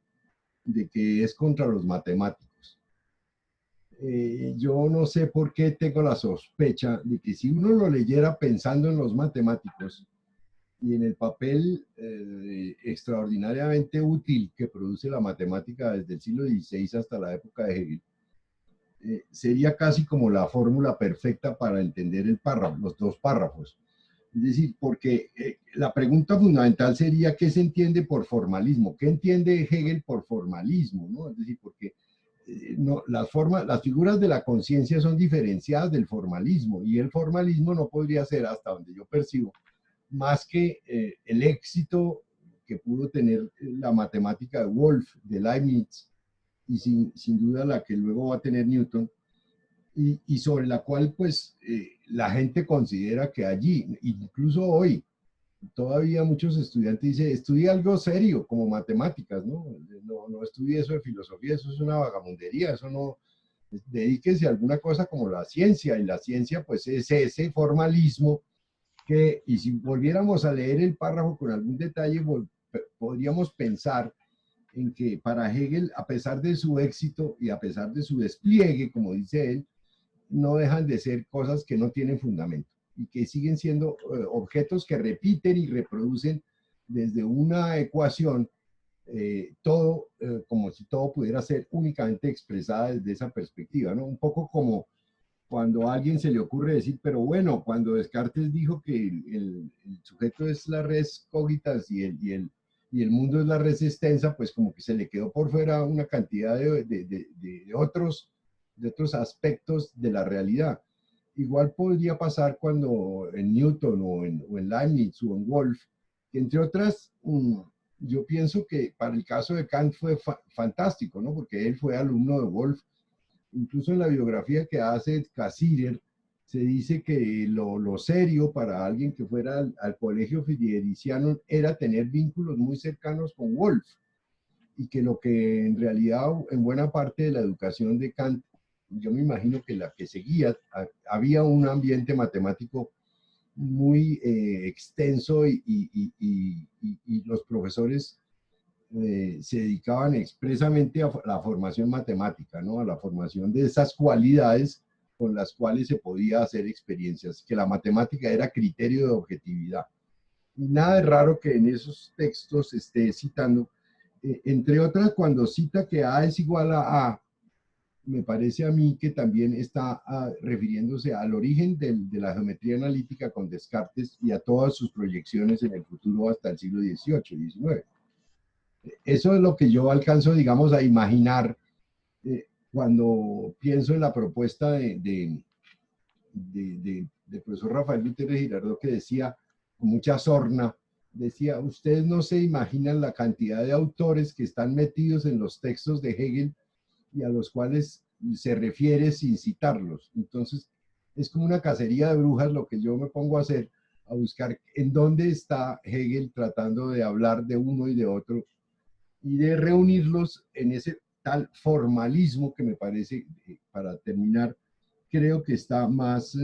de que es contra los matemáticos. Yo no sé por qué tengo la sospecha de que si uno lo leyera pensando en los matemáticos y en el papel extraordinariamente útil que produce la matemática desde el siglo XVI hasta la época de Hegel, sería casi como la fórmula perfecta para entender el párrafo, los dos párrafos. Es decir, porque la pregunta fundamental sería ¿qué se entiende por formalismo? ¿Qué entiende Hegel por formalismo? ¿No? Es decir, porque las figuras de la conciencia son diferenciadas del formalismo y el formalismo no podría ser, hasta donde yo percibo, más que el éxito que pudo tener la matemática de Wolff, de Leibniz, y sin duda la que luego va a tener Newton, y sobre la cual pues la gente considera que allí, incluso hoy, todavía muchos estudiantes dicen, estudia algo serio como matemáticas, ¿no? No estudie eso de filosofía, eso es una vagamundería, eso no, dedíquese a alguna cosa como la ciencia, y la ciencia pues es ese formalismo que, y si volviéramos a leer el párrafo con algún detalle, podríamos pensar en que para Hegel, a pesar de su éxito y a pesar de su despliegue, como dice él, no dejan de ser cosas que no tienen fundamento y que siguen siendo objetos que repiten y reproducen desde una ecuación todo, como si todo pudiera ser únicamente expresada desde esa perspectiva, ¿no? Un poco como cuando a alguien se le ocurre decir, pero bueno, cuando Descartes dijo que el sujeto es la res cogitas y el mundo es la res extensa, pues como que se le quedó por fuera una cantidad de otros aspectos de la realidad. Igual podría pasar cuando en Newton o en Leibniz o en Wolff, que entre otras, yo pienso que para el caso de Kant fue fantástico, ¿no? Porque él fue alumno de Wolff. Incluso en la biografía que hace Cassirer, se dice que lo serio para alguien que fuera al colegio fideiciano era tener vínculos muy cercanos con Wolff, y que lo que en realidad en buena parte de la educación de Kant, yo me imagino que la que seguía, había un ambiente matemático muy extenso y los profesores se dedicaban expresamente a la formación matemática, ¿no? A la formación de esas cualidades con las cuales se podía hacer experiencias, que la matemática era criterio de objetividad. Y nada de raro que en esos textos esté citando, entre otras, cuando cita que A es igual a A, me parece a mí que también está refiriéndose al origen de la geometría analítica con Descartes y a todas sus proyecciones en el futuro hasta el siglo XVIII, XIX. Eso es lo que yo alcanzo, digamos, a imaginar cuando pienso en la propuesta del profesor Rafael Gutiérrez Girardot, que decía, con mucha sorna, decía, ustedes no se imaginan la cantidad de autores que están metidos en los textos de Hegel y a los cuales se refiere sin citarlos. Entonces, es como una cacería de brujas lo que yo me pongo a hacer, a buscar en dónde está Hegel tratando de hablar de uno y de otro, y de reunirlos en ese tal formalismo que me parece, para terminar, creo que está más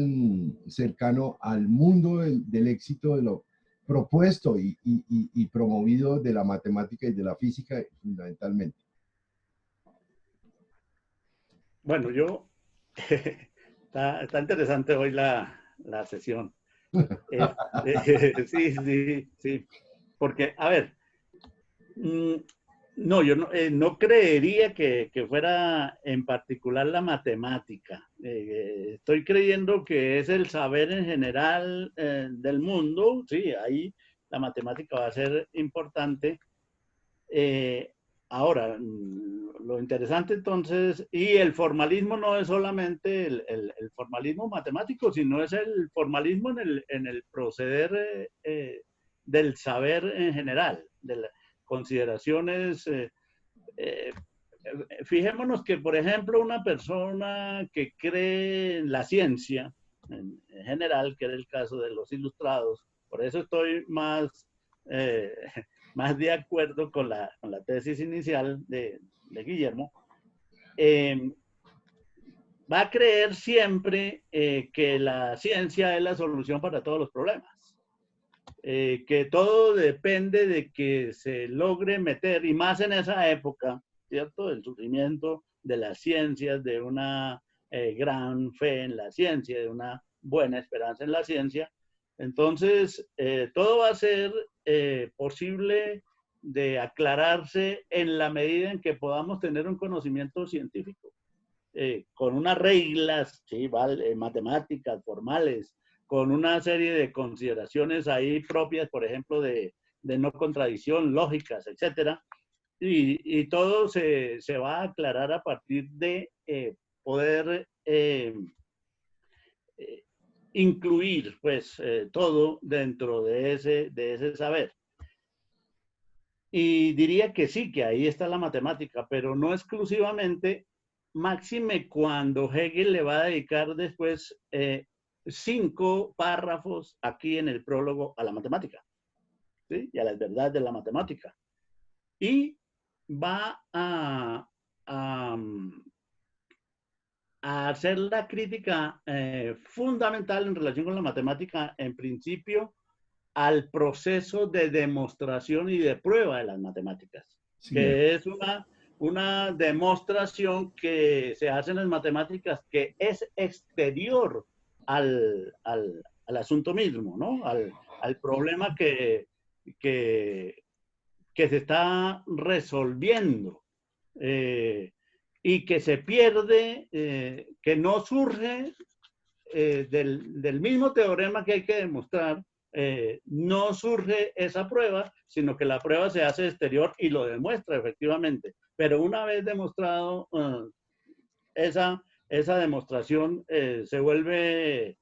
cercano al mundo del éxito de lo propuesto y promovido de la matemática y de la física fundamentalmente. Bueno, está interesante hoy la sesión. Sí, porque, a ver, No, yo no creería que fuera en particular la matemática. Estoy creyendo que es el saber en general del mundo. Sí, ahí la matemática va a ser importante. Ahora, lo interesante entonces, y el formalismo no es solamente el formalismo matemático, sino es el formalismo en el proceder del saber en general, de las consideraciones. Fijémonos que, por ejemplo, una persona que cree en la ciencia, en general, que era el caso de los ilustrados, por eso estoy eh, más de acuerdo con la tesis inicial de Guillermo, va a creer siempre que la ciencia es la solución para todos los problemas. Que todo depende de que se logre meter, y más en esa época, ¿cierto? Del surgimiento de las ciencias, de una gran fe en la ciencia, de una buena esperanza en la ciencia. Entonces, todo va a ser posible de aclararse en la medida en que podamos tener un conocimiento científico, con unas reglas, ¿sí? Vale, matemáticas, formales, con una serie de consideraciones ahí propias, por ejemplo, de no contradicción, lógicas, etcétera. Y todo se va a aclarar a partir de poder incluir pues todo dentro de ese saber. Y diría que sí, que ahí está la matemática, pero no exclusivamente, máxime cuando Hegel le va a dedicar después 5 párrafos aquí en el prólogo a la matemática, ¿sí? Y a las verdades de la matemática. Y va a hacer la crítica fundamental en relación con la matemática, en principio, al proceso de demostración y de prueba de las matemáticas, sí, que es una demostración que se hace en las matemáticas que es exterior al asunto mismo, ¿no? Al problema que se está resolviendo, y que se pierde, que no surge del mismo teorema que hay que demostrar. No surge esa prueba, sino que la prueba se hace exterior y lo demuestra efectivamente. Pero una vez demostrado, esa demostración se vuelve,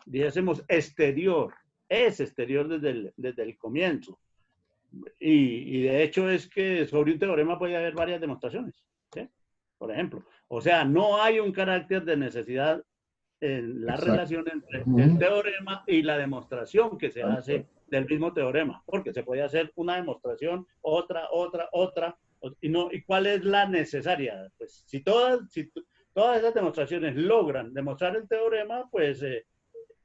dijésemos, exterior. Es exterior desde el comienzo. Y de hecho es que sobre un teorema puede haber varias demostraciones, ¿sí? Por ejemplo. O sea, no hay un carácter de necesidad en la relación entre el teorema y la demostración que se hace del mismo teorema, porque se puede hacer una demostración, otra, ¿y cuál es la necesaria? Pues si todas esas demostraciones logran demostrar el teorema, pues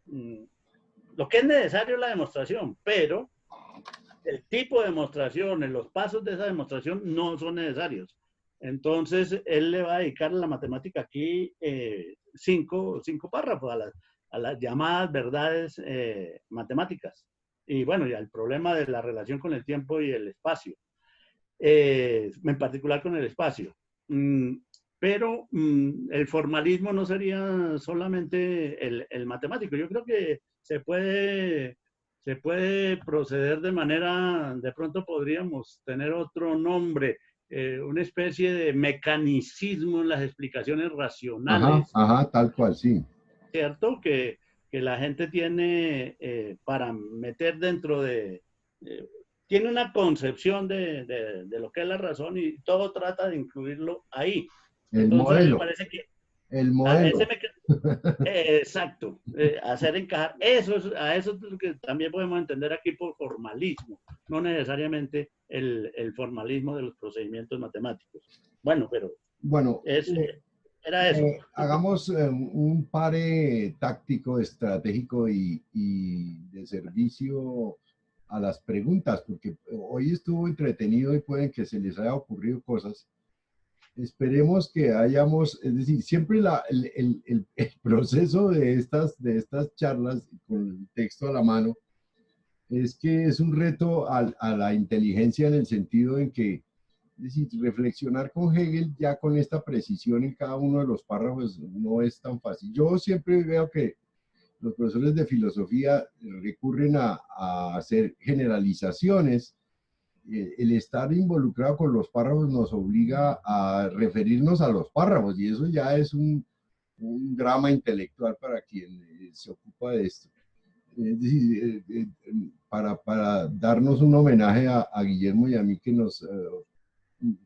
lo que es necesario es la demostración, pero el tipo de demostración, los pasos de esa demostración no son necesarios. Entonces, él le va a dedicar a la matemática aquí 5 párrafos a las llamadas verdades matemáticas. Y bueno, y al problema de la relación con el tiempo y el espacio. En particular con el espacio. Pero el formalismo no sería solamente el matemático. Yo creo que se puede proceder de manera, de pronto podríamos tener otro nombre, una especie de mecanicismo en las explicaciones racionales. Ajá, tal cual, sí. ¿Cierto? Que la gente tiene para meter dentro tiene una concepción de lo que es la razón y todo trata de incluirlo ahí. Entonces, me parece que el modelo. Exacto, hacer encajar. A eso es lo que también podemos entender aquí por formalismo, no necesariamente el formalismo de los procedimientos matemáticos. Bueno, pero era eso. Hagamos un pare táctico, estratégico y de servicio a las preguntas, porque hoy estuvo entretenido y pueden que se les haya ocurrido cosas. Esperemos que hayamos, es decir, siempre el proceso de estas charlas con el texto a la mano es que es un reto a la inteligencia en el sentido en que, es decir, reflexionar con Hegel ya con esta precisión en cada uno de los párrafos no es tan fácil. Yo siempre veo que los profesores de filosofía recurren a hacer generalizaciones. El estar involucrado con los párrafos nos obliga a referirnos a los párrafos y eso ya es un drama intelectual para quien se ocupa de esto. Es decir, para darnos un homenaje a Guillermo y a mí que nos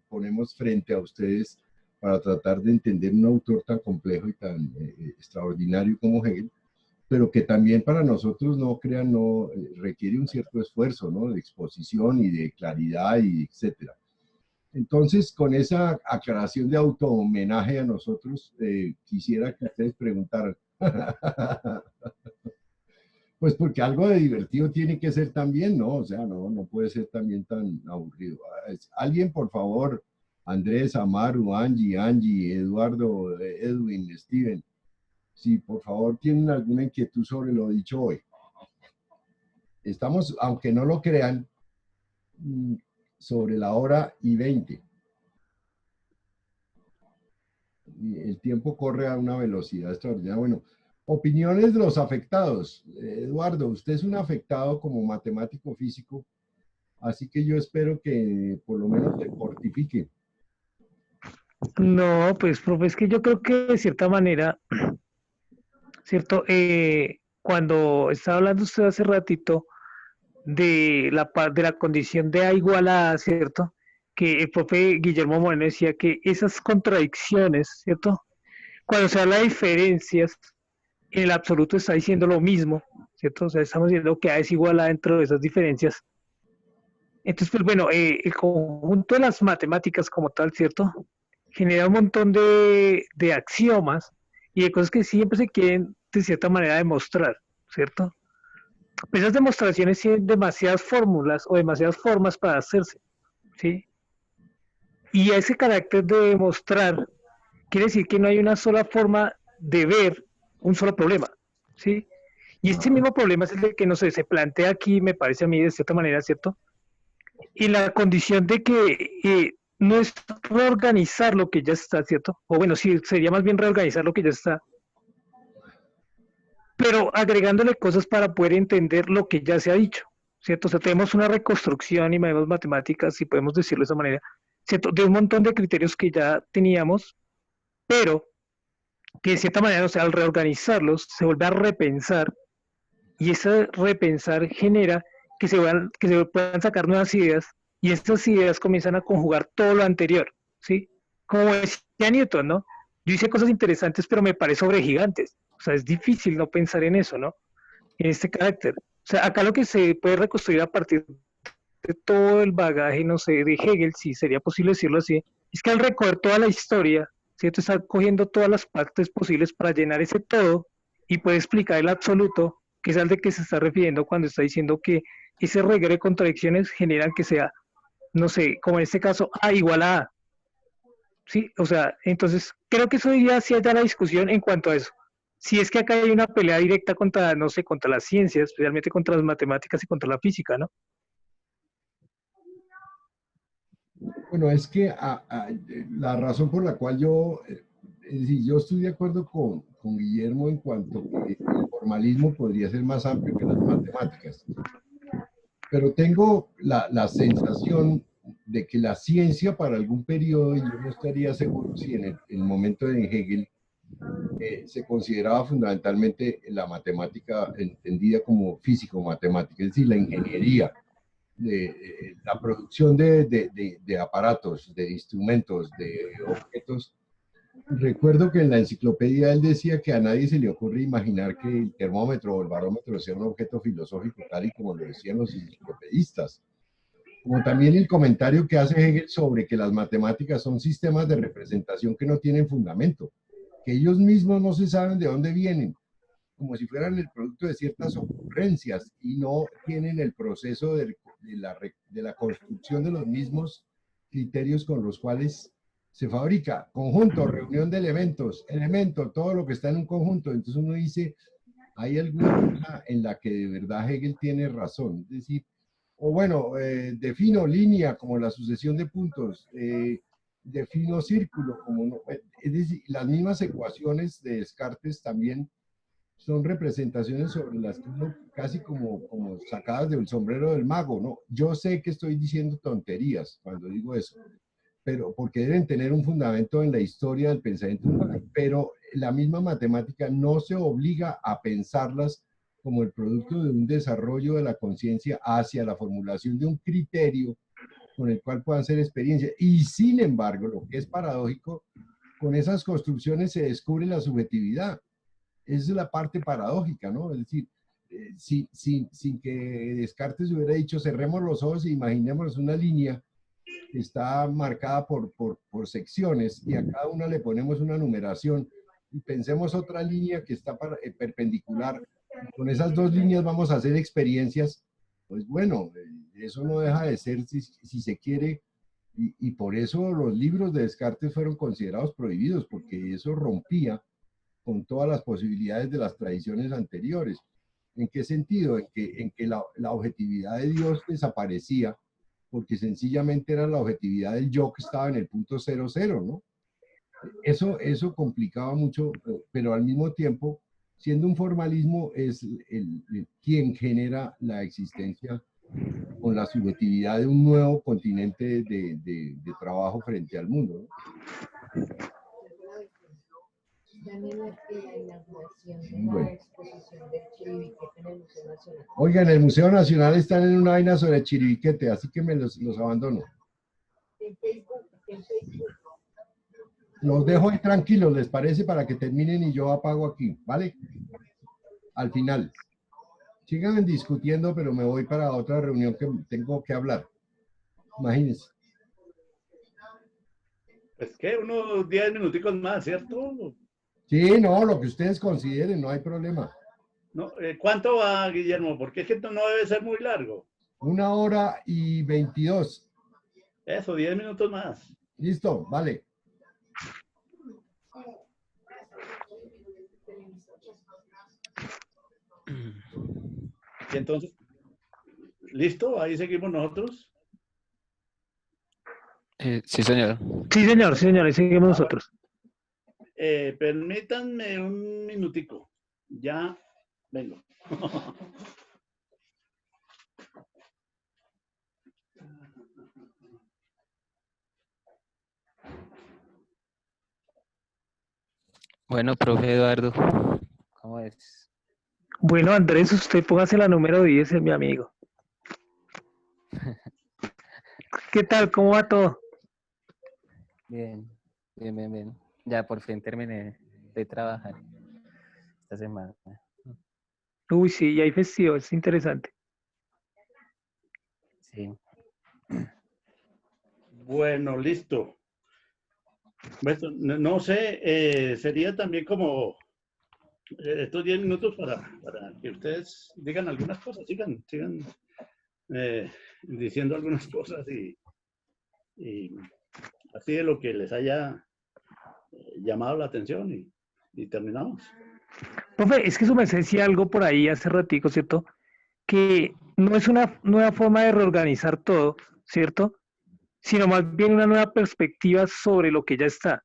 ponemos frente a ustedes para tratar de entender un autor tan complejo y tan extraordinario como Hegel, pero que también para nosotros, no crean, no requiere un cierto esfuerzo, ¿no? De exposición y de claridad y etcétera. Entonces, con esa aclaración de auto-homenaje a nosotros, quisiera que ustedes preguntaran. Pues porque algo de divertido tiene que ser también, ¿no? O sea, no puede ser también tan aburrido. Alguien, por favor, Andrés, Amaru, Angie, Eduardo, Edwin, Steven, si por favor tienen alguna inquietud sobre lo dicho hoy. Estamos, aunque no lo crean, sobre la 1:20. El tiempo corre a una velocidad extraordinaria. Bueno, opiniones de los afectados. Eduardo, usted es un afectado como matemático físico, así que yo espero que por lo menos te fortifique. No, pues, profe, es que yo creo que de cierta manera, ¿cierto? Cuando estaba hablando usted hace ratito de de la condición de A igual a A, ¿cierto? Que el profe Guillermo Moreno decía que esas contradicciones, ¿cierto? Cuando se habla de diferencias, en el absoluto está diciendo lo mismo, ¿cierto? O sea, estamos diciendo que A es igual a dentro de esas diferencias. Entonces, pues bueno, el conjunto de las matemáticas como tal, ¿cierto? Genera un montón de axiomas y de cosas que siempre se quieren, de cierta manera, demostrar, ¿cierto? Pero esas demostraciones tienen demasiadas fórmulas o demasiadas formas para hacerse, ¿sí? Y ese carácter de demostrar quiere decir que no hay una sola forma de ver un solo problema, ¿sí? Y ese mismo problema es el que, no sé, se plantea aquí, me parece a mí, de cierta manera, ¿cierto? Y la condición de que no es reorganizar lo que ya está, ¿cierto? O bueno, sí, sería más bien reorganizar lo que ya está, pero agregándole cosas para poder entender lo que ya se ha dicho, ¿cierto? O sea, tenemos una reconstrucción y vemos matemáticas, si podemos decirlo de esa manera, ¿cierto? De un montón de criterios que ya teníamos, pero que de cierta manera, o sea, al reorganizarlos, se vuelve a repensar y ese repensar genera que se puedan sacar nuevas ideas y estas ideas comienzan a conjugar todo lo anterior, ¿sí? Como decía Newton, ¿no? Yo hice cosas interesantes, pero me paré sobre gigantes. O sea, es difícil no pensar en eso, ¿no? En este carácter. O sea, acá lo que se puede reconstruir a partir de todo el bagaje, no sé, de Hegel, si sería posible decirlo así, es que al recorrer toda la historia, ¿cierto? Está cogiendo todas las partes posibles para llenar ese todo y puede explicar el absoluto, que es al de que se está refiriendo cuando está diciendo que ese reguero de contradicciones generan que sea, no sé, como en este caso, A igual a A. Sí, o sea, entonces creo que eso ya hacía ya la discusión en cuanto a eso. Si es que acá hay una pelea directa contra, no sé, contra las ciencias, especialmente contra las matemáticas y contra la física, ¿no? Bueno, es que la razón por la cual yo, es decir, yo estoy de acuerdo con Guillermo en cuanto que el formalismo podría ser más amplio que las matemáticas, pero tengo la sensación de que la ciencia para algún periodo, y yo no estaría seguro si en el momento de Hegel se consideraba fundamentalmente la matemática entendida como físico-matemática, es decir, la ingeniería, la producción de aparatos, de instrumentos, de objetos. Recuerdo que en la enciclopedia él decía que a nadie se le ocurre imaginar que el termómetro o el barómetro sea un objeto filosófico tal y como lo decían los enciclopedistas. Como también el comentario que hace Hegel sobre que las matemáticas son sistemas de representación que no tienen fundamento, que ellos mismos no se saben de dónde vienen, como si fueran el producto de ciertas ocurrencias y no tienen el proceso de la construcción de los mismos criterios con los cuales se fabrica. Conjunto, reunión de elementos, elemento, todo lo que está en un conjunto. Entonces uno dice, hay alguna cosa en la que de verdad Hegel tiene razón. Es decir, o bueno, defino línea como la sucesión de puntos, defino círculo como no, es decir, las mismas ecuaciones de Descartes también son representaciones sobre las que uno casi como sacadas del sombrero del mago, ¿no? Yo sé que estoy diciendo tonterías cuando digo eso, pero porque deben tener un fundamento en la historia del pensamiento humano, pero la misma matemática no se obliga a pensarlas como el producto de un desarrollo de la conciencia hacia la formulación de un criterio con el cual puedan ser experiencias. Y sin embargo, lo que es paradójico, con esas construcciones se descubre la subjetividad. Esa es la parte paradójica, ¿no? Es decir, sin que Descartes hubiera dicho cerremos los ojos e imaginemos una línea que está marcada por secciones y a cada una le ponemos una numeración y pensemos otra línea que está perpendicular. Con esas dos líneas vamos a hacer experiencias. Pues bueno, eso no deja de ser, si se quiere, y por eso los libros de Descartes fueron considerados prohibidos, porque eso rompía con todas las posibilidades de las tradiciones anteriores. ¿En qué sentido? En que la objetividad de Dios desaparecía, porque sencillamente era la objetividad del yo que estaba en el punto 00, ¿no? Eso complicaba mucho, pero al mismo tiempo, siendo un formalismo, es quien genera la existencia con la subjetividad de un nuevo continente de trabajo frente al mundo, ¿no? Bueno. Oiga, en el Museo Nacional están en una vaina sobre Chiribiquete, así que me los abandono. Los dejo ahí tranquilos, ¿les parece? Para que terminen y yo apago aquí, ¿vale? Al final. Sigan discutiendo, pero me voy para otra reunión que tengo que hablar. Imagínense. Es que unos 10 minuticos más, ¿cierto? Sí, no, lo que ustedes consideren, no hay problema. No, ¿cuánto va, Guillermo? Porque es que esto no debe ser muy largo. 1 hora y 22. Eso, 10 minutos más. Listo, vale. Y entonces, ¿listo? Ahí seguimos nosotros. Sí, señor. Sí, señor, ahí seguimos nosotros. Permítanme un minutico. Ya vengo. Bueno, profe Eduardo, ¿cómo es? Bueno, Andrés, usted póngase la número 10, es mi amigo. ¿Qué tal? ¿Cómo va todo? Bien, bien, bien, bien. Ya por fin terminé de trabajar esta semana. Uy, sí, y hay festivo, es interesante. Sí. Bueno, listo. Bueno, no sé, sería también como estos 10 minutos para que ustedes digan algunas cosas, sigan diciendo algunas cosas y así de lo que les haya llamado la atención y terminamos. Profe, es que su merced decía algo por ahí hace ratico, ¿cierto? Que no es una nueva forma de reorganizar todo, ¿cierto? Sino más bien una nueva perspectiva sobre lo que ya está.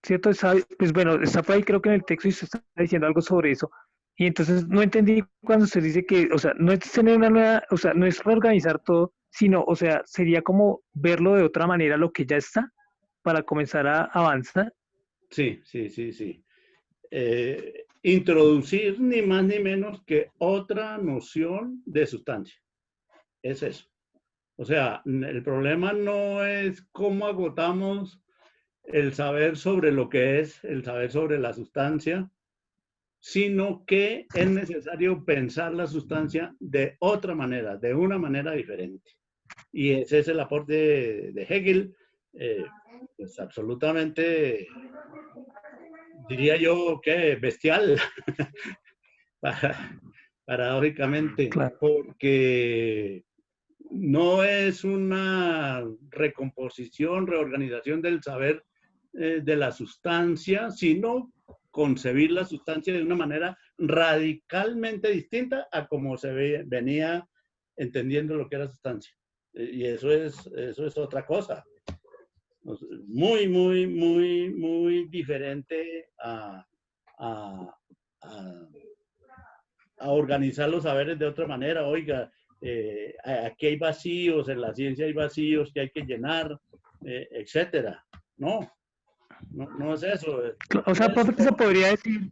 ¿Cierto? Pues bueno, está por ahí creo que en el texto y usted está diciendo algo sobre eso. Y entonces no entendí cuando usted dice que, o sea, no es tener una nueva, o sea, no es reorganizar todo, sino, o sea, sería como verlo de otra manera lo que ya está para comenzar a avanzar. Sí. Introducir ni más ni menos que otra noción de sustancia. Es eso. O sea, el problema no es cómo agotamos el saber sobre lo que es, el saber sobre la sustancia, sino que es necesario pensar la sustancia de otra manera, de una manera diferente. Y ese es el aporte de Hegel, pues absolutamente, diría yo que bestial, paradójicamente, Claro. porque no es una recomposición, reorganización del saber de la sustancia, sino concebir la sustancia de una manera radicalmente distinta a como se venía entendiendo lo que era sustancia. Y eso es otra cosa. Muy, muy, muy, muy diferente a organizar los saberes de otra manera. Oiga, aquí hay vacíos, en la ciencia hay vacíos que hay que llenar, etcétera. No es eso. O sea, profe, ¿qué se podría decir?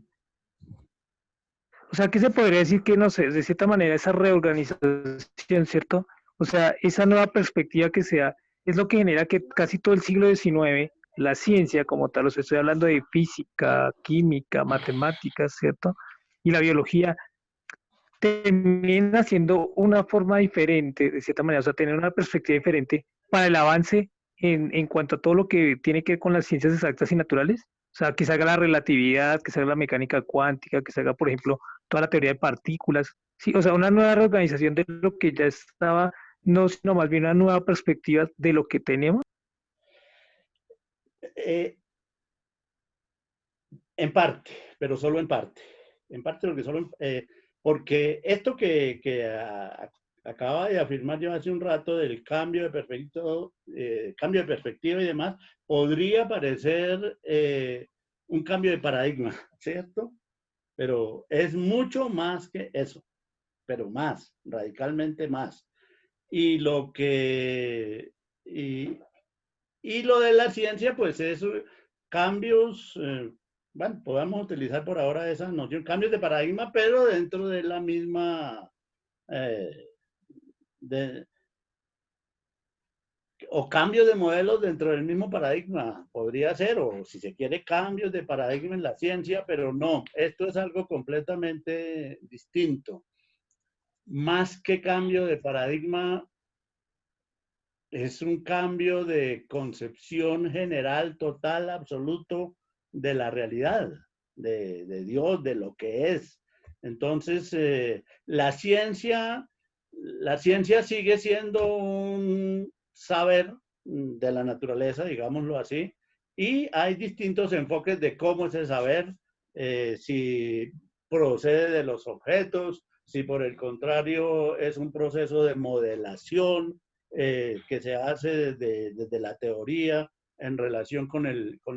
O sea, ¿qué se podría decir que, no sé, de cierta manera esa reorganización, ¿cierto? O sea, esa nueva perspectiva que sea, es lo que genera que casi todo el siglo XIX, la ciencia como tal, o sea, estoy hablando de física, química, matemáticas, ¿cierto? Y la biología, termina siendo una forma diferente, de cierta manera, o sea, tener una perspectiva diferente para el avance en cuanto a todo lo que tiene que ver con las ciencias exactas y naturales. O sea, que se haga la relatividad, que se haga la mecánica cuántica, que se haga, por ejemplo, toda la teoría de partículas. Sí, o sea, una nueva reorganización de lo que ya estaba, no, sino más bien una nueva perspectiva de lo que tenemos. En parte, pero solo en parte. En parte porque esto que acaba de afirmar yo hace un rato del cambio de perspectiva y demás, podría parecer un cambio de paradigma, ¿cierto? Pero es mucho más que eso, pero más, radicalmente más. Y lo de la ciencia, pues es cambios, bueno, podemos utilizar por ahora esa noción, cambios de paradigma, pero dentro de la misma, o cambios de modelos dentro del mismo paradigma, podría ser, o si se quiere, cambios de paradigma en la ciencia, pero no, esto es algo completamente distinto. Más que cambio de paradigma, es un cambio de concepción general, total, absoluto de la realidad, de Dios, de lo que es. Entonces, la ciencia sigue siendo un saber de la naturaleza, digámoslo así, y hay distintos enfoques de cómo ese saber, si procede de los objetos, si por el contrario es un proceso de modelación, que se hace desde la teoría en relación con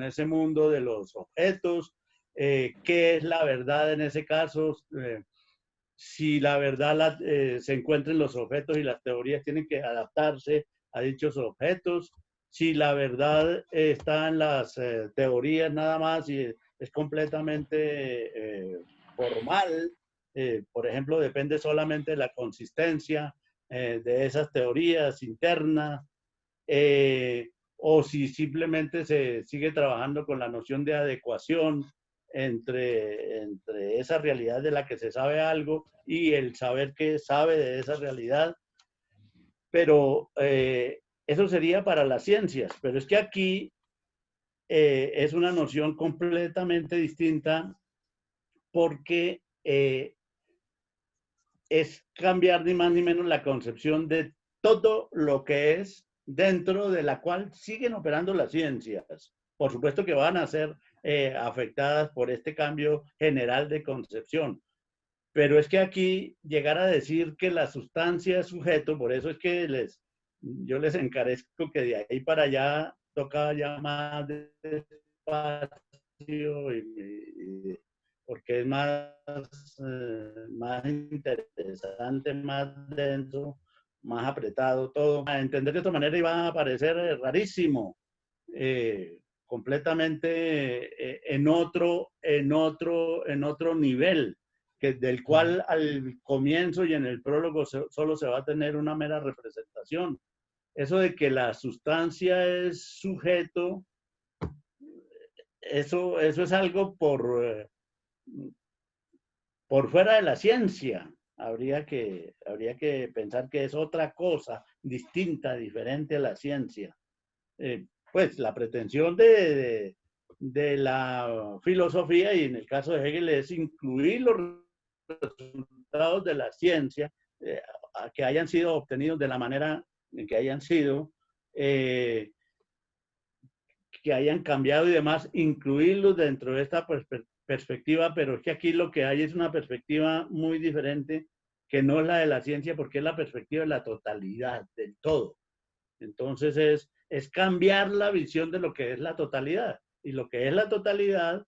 ese mundo de los objetos, qué es la verdad en ese caso, si la verdad se encuentra en los objetos y las teorías tienen que adaptarse a dichos objetos, si la verdad está en las teorías nada más y es completamente formal, por ejemplo, depende solamente de la consistencia de esas teorías internas, o si simplemente se sigue trabajando con la noción de adecuación entre esa realidad de la que se sabe algo y el saber que sabe de esa realidad. Pero eso sería para las ciencias, pero es que aquí es una noción completamente distinta porque es cambiar ni más ni menos la concepción de todo lo que es dentro de la cual siguen operando las ciencias. Por supuesto que van a ser afectadas por este cambio general de concepción. Pero es que aquí llegar a decir que la sustancia es sujeto, por eso es que yo les encarezco que de ahí para allá toca ya más despacio porque es más interesante, más denso, más apretado todo. A entender de otra manera iba a parecer rarísimo, completamente en otro nivel, del cual al comienzo y en el prólogo solo se va a tener una mera representación. Eso de que la sustancia es sujeto, eso es algo por fuera de la ciencia. Habría que pensar que es otra cosa distinta, diferente a la ciencia. Pues la pretensión de la filosofía, y en el caso de Hegel, es incluir los resultados de la ciencia que hayan sido obtenidos de la manera en que hayan sido, que hayan cambiado y demás, incluirlos dentro de esta perspectiva, pero es que aquí lo que hay es una perspectiva muy diferente, que no es la de la ciencia, porque es la perspectiva de la totalidad, del todo. Entonces es cambiar la visión de lo que es la totalidad. Y lo que es la totalidad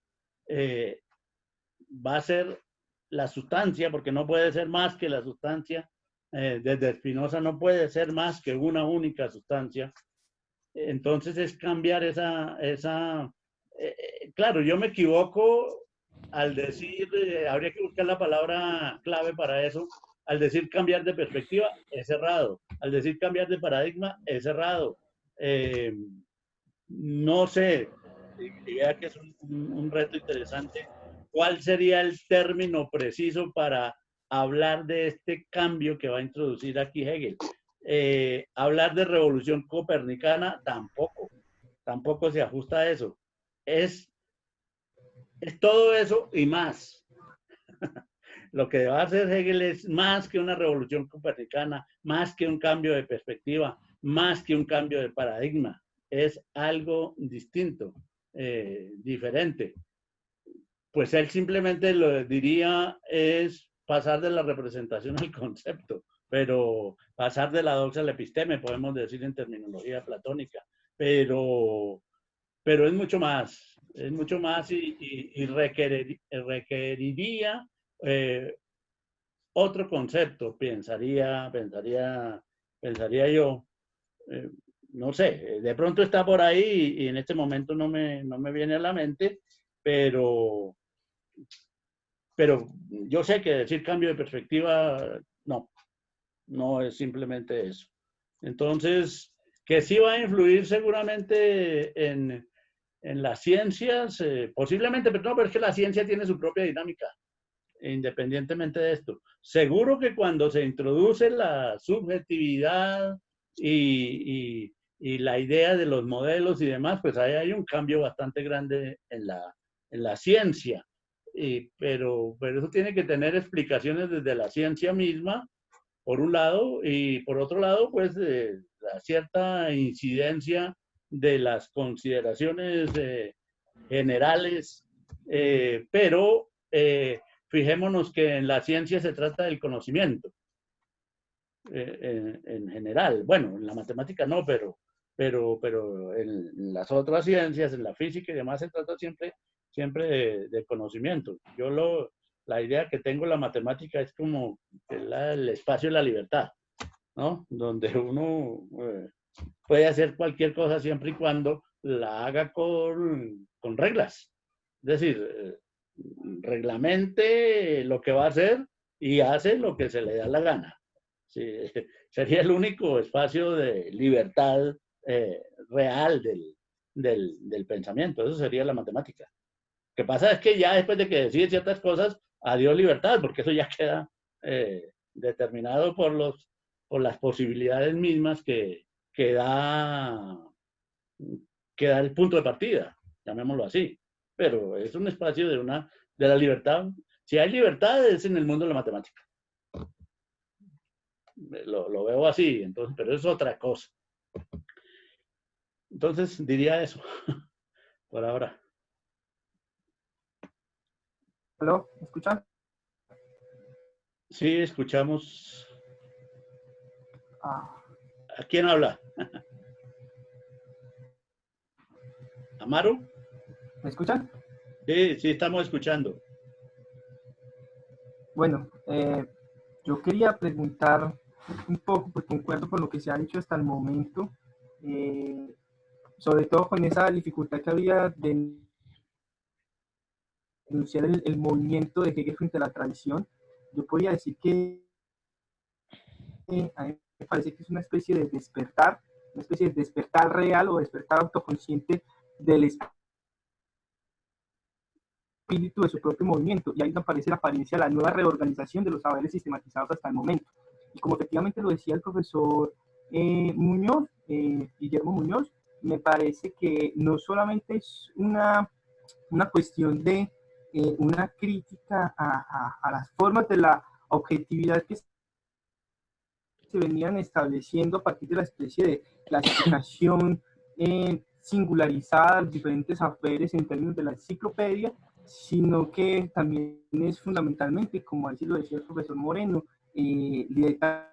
va a ser la sustancia, porque no puede ser más que la sustancia. Desde Spinoza no puede ser más que una única sustancia. Entonces es cambiar claro, yo me equivoco al decir, habría que buscar la palabra clave para eso. Al decir cambiar de perspectiva, es errado. Al decir cambiar de paradigma, es errado. No sé, diría que es un reto interesante. ¿Cuál sería el término preciso para hablar de este cambio que va a introducir aquí Hegel? Hablar de revolución copernicana tampoco se ajusta a eso. Es todo eso y más. Lo que va a hacer Hegel es más que una revolución copernicana, más que un cambio de perspectiva, más que un cambio de paradigma. Es algo distinto, diferente. Pues él simplemente lo diría es pasar de la representación al concepto, pero pasar de la doxa al episteme, podemos decir en terminología platónica, pero es mucho más y requeriría otro concepto, pensaría yo. No sé, de pronto está por ahí y en este momento no me viene a la mente, pero yo sé que decir cambio de perspectiva, no es simplemente eso. Entonces, que sí va a influir seguramente en las ciencias, posiblemente, pero es que la ciencia tiene su propia dinámica, independientemente de esto. Seguro que cuando se introduce la subjetividad y la idea de los modelos y demás, pues ahí hay un cambio bastante grande en la ciencia. Pero eso tiene que tener explicaciones desde la ciencia misma, por un lado, y por otro lado, pues la cierta incidencia de las consideraciones generales, pero fijémonos que en la ciencia se trata del conocimiento, en general. Bueno, en la matemática no, pero en las otras ciencias, en la física y demás, se trata siempre de conocimiento. La idea que tengo en la matemática es como el espacio de la libertad, ¿no? Donde uno puede hacer cualquier cosa siempre y cuando la haga con reglas. Es decir, reglamente lo que va a hacer y hace lo que se le da la gana. Sí, sería el único espacio de libertad real del pensamiento. Eso sería la matemática. Lo que pasa es que ya después de que decide ciertas cosas, adiós libertad, porque eso ya queda determinado por las posibilidades mismas que da el punto de partida, llamémoslo así. Pero es un espacio de la libertad. Si hay libertad, es en el mundo de la matemática. Lo veo así, entonces, pero es otra cosa. Entonces, diría eso, por ahora. ¿Aló? ¿Me escuchan? Sí, escuchamos. Ah, ¿A quién habla? ¿Amaro? ¿me escuchan? Sí, estamos escuchando. Bueno, yo quería preguntar un poco, porque concuerdo con lo que se ha dicho hasta el momento, sobre todo con esa dificultad que había de denunciar el movimiento de Hegel frente a la tradición. Yo podría decir que a mí me parece que es una especie de despertar real o despertar autoconsciente del espíritu de su propio movimiento, y ahí aparece la apariencia de la nueva reorganización de los saberes sistematizados hasta el momento. Y como efectivamente lo decía el profesor Muñoz, Guillermo Muñoz, me parece que no solamente es una cuestión de una crítica a las formas de la objetividad que se venían estableciendo a partir de la especie de clasificación singularizada de los diferentes saberes en términos de la enciclopedia, sino que también es fundamentalmente, como así lo decía el profesor Moreno, directamente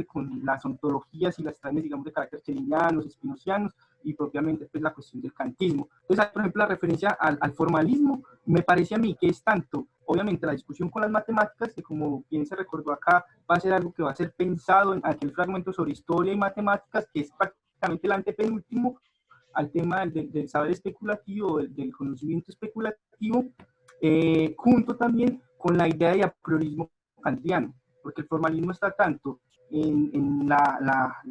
con las ontologías y las tradiciones, digamos, de carácter schellingianos, spinocianos, y propiamente pues, la cuestión del kantismo. Entonces, por ejemplo, la referencia al formalismo, me parece a mí que es tanto, obviamente, la discusión con las matemáticas, que como bien se recordó acá, va a ser algo que va a ser pensado en aquel fragmento sobre historia y matemáticas, que es prácticamente el antepenúltimo, al tema del saber especulativo, del conocimiento especulativo, junto también con la idea de apriorismo kantiano, porque el formalismo está tanto en la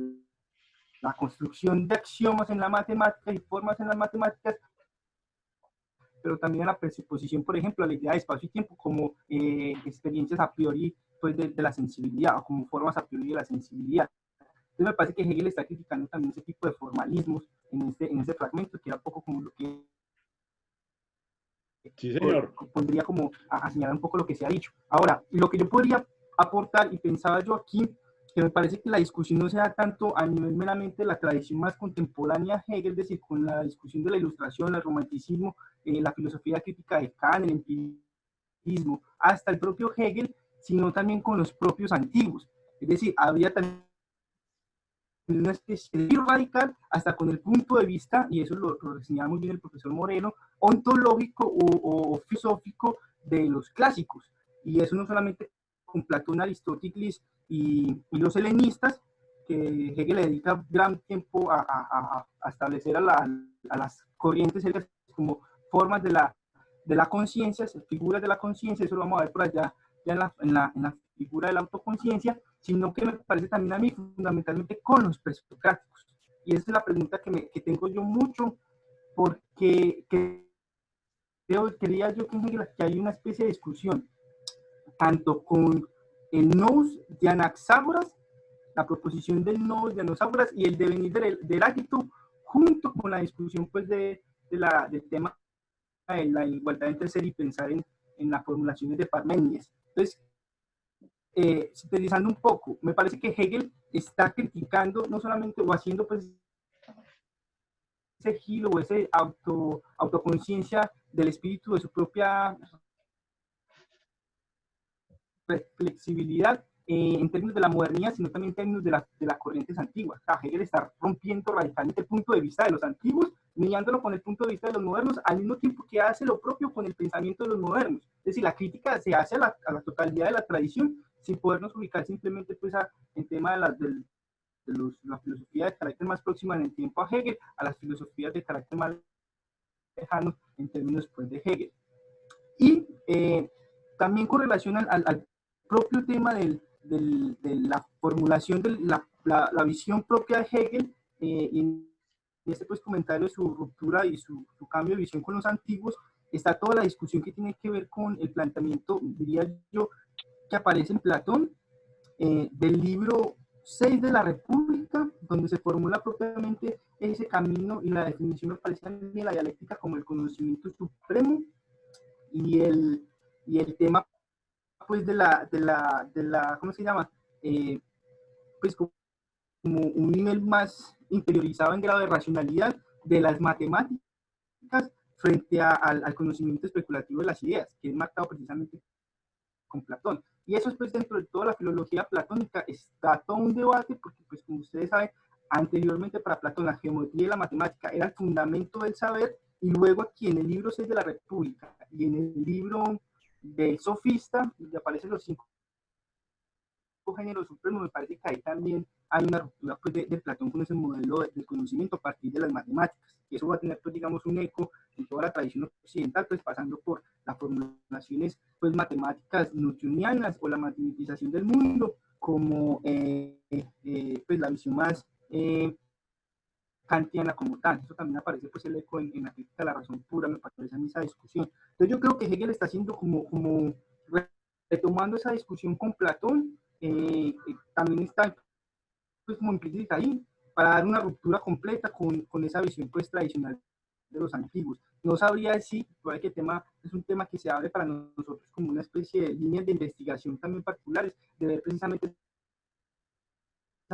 construcción de axiomas en la matemática y formas en las matemáticas, pero también a la presuposición, por ejemplo, a la idea de espacio y tiempo como experiencias a priori pues, de la sensibilidad, o como formas a priori de la sensibilidad. Entonces me parece que Hegel está criticando también ese tipo de formalismos en este fragmento, que era un poco como lo que Sí, señor. pondría como a señalar un poco lo que se ha dicho. Ahora, lo que yo podría aportar, y pensaba yo aquí, que me parece que la discusión no se da tanto a nivel meramente de la tradición más contemporánea de Hegel, es decir, con la discusión de la ilustración, el romanticismo, la filosofía crítica de Kant, el empirismo, hasta el propio Hegel, sino también con los propios antiguos. Es decir, había también una especie de giro radical hasta con el punto de vista, y eso lo señala muy bien el profesor Moreno, ontológico o filosófico de los clásicos. Y eso no solamente con Platón, Aristóteles y los helenistas, que Hegel le dedica gran tiempo a establecer a las corrientes como formas de la conciencia, figuras de la conciencia, eso lo vamos a ver por allá ya en la figura de la autoconciencia, sino que me parece también a mí fundamentalmente con los presocráticos. Y esa es la pregunta que tengo yo mucho, porque quería yo que hay una especie de discusión, tanto con el nous de Anaxágoras, la proposición del nous de Anaxágoras y el devenir del Heráclito, junto con la discusión pues, del tema de la igualdad entre ser y pensar en las formulaciones de Parménides. Entonces, sintetizando un poco, me parece que Hegel está criticando no solamente o haciendo pues ese giro o ese autoconciencia del espíritu de su propia flexibilidad en términos de la modernidad, sino también en términos de las corrientes antiguas. O sea, Hegel está rompiendo radicalmente el punto de vista de los antiguos, mediándolo con el punto de vista de los modernos, al mismo tiempo que hace lo propio con el pensamiento de los modernos. Es decir, la crítica se hace a la totalidad de la tradición, sin podernos ubicar simplemente pues, en tema de la filosofía de carácter más próxima en el tiempo a Hegel, a las filosofías de carácter más lejano en términos pues, de Hegel. Y también con relación al propio tema de la formulación de la visión propia de Hegel, y en este pues, comentario de su ruptura y su cambio de visión con los antiguos, está toda la discusión que tiene que ver con el planteamiento, diría yo, que aparece en Platón, del libro 6 de la República, donde se formula propiamente ese camino y la definición me parece de la dialéctica como el conocimiento supremo y el tema pues de la ¿cómo se llama? Pues como un nivel más interiorizado en grado de racionalidad de las matemáticas frente al conocimiento especulativo de las ideas, que es marcado precisamente con Platón. Y eso es pues dentro de toda la filología platónica está todo un debate, porque pues como ustedes saben, anteriormente para Platón la geometría y la matemática era el fundamento del saber, y luego aquí en el libro 6 de la República y en el libro del Sofista, donde aparecen los 5 géneros supremos, me parece que ahí también hay una ruptura pues, de Platón con ese modelo del conocimiento a partir de las matemáticas. Y eso va a tener, pues, digamos, un eco en toda la tradición occidental, pues pasando por las formulaciones pues, matemáticas newtonianas o la matematización del mundo, como pues, la visión más kantiana como tal. Eso también aparece pues, el eco en la crítica de la razón pura, me parece a mí esa discusión. Entonces yo creo que Hegel está haciendo como retomando esa discusión con Platón, también está pues, como implícita ahí, para dar una ruptura completa con esa visión pues, tradicional de los antiguos. No sabría decir, puede que el tema es un tema que se abre para nosotros como una especie de líneas de investigación también particulares, de ver precisamente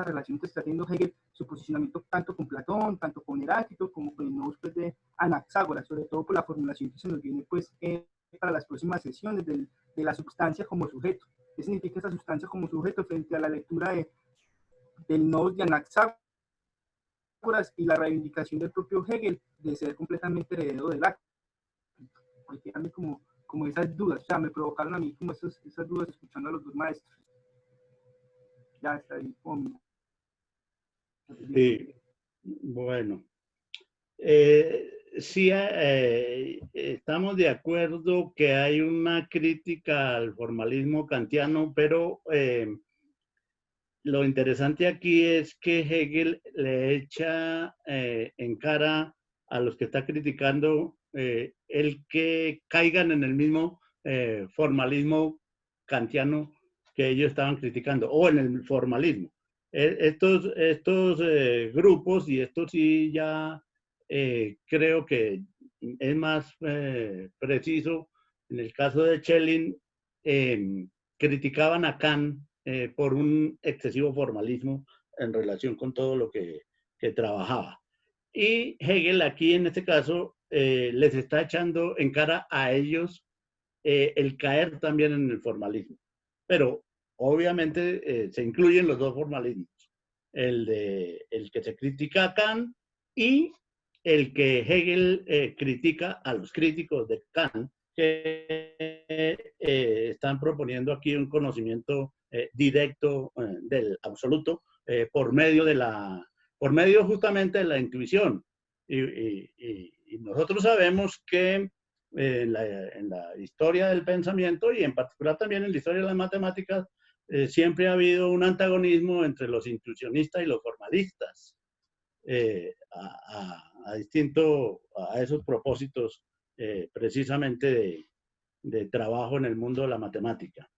relación que está haciendo Hegel, su posicionamiento tanto con Platón, tanto con Heráclito, como con el nodos pues, de Anaxágoras, sobre todo por la formulación que se nos viene pues, para las próximas sesiones de la sustancia como sujeto. ¿Qué significa esa sustancia como sujeto frente a la lectura del nodos de Anaxágoras y la reivindicación del propio Hegel de ser completamente heredero del acto? Porque a mí como esas dudas, o sea, me provocaron a mí como esas dudas escuchando a los dos maestros. Ya está ahí. Sí, bueno. Sí, estamos de acuerdo que hay una crítica al formalismo kantiano, pero lo interesante aquí es que Hegel le echa en cara a los que está criticando el que caigan en el mismo formalismo kantiano que ellos estaban criticando, o en el formalismo. Estos grupos, y esto sí ya creo que es más preciso, en el caso de Schelling, criticaban a Kant por un excesivo formalismo en relación con todo lo que trabajaba. Y Hegel aquí en este caso les está echando en cara a ellos el caer también en el formalismo. Pero obviamente se incluyen los dos formalismos, el que se critica a Kant y el que Hegel critica a los críticos de Kant, que están proponiendo aquí un conocimiento directo del absoluto por medio justamente de la intuición. Y nosotros sabemos que en la historia del pensamiento y en particular también en la historia de las matemáticas siempre ha habido un antagonismo entre los intuicionistas y los formalistas a esos propósitos precisamente de trabajo en el mundo de la matemática.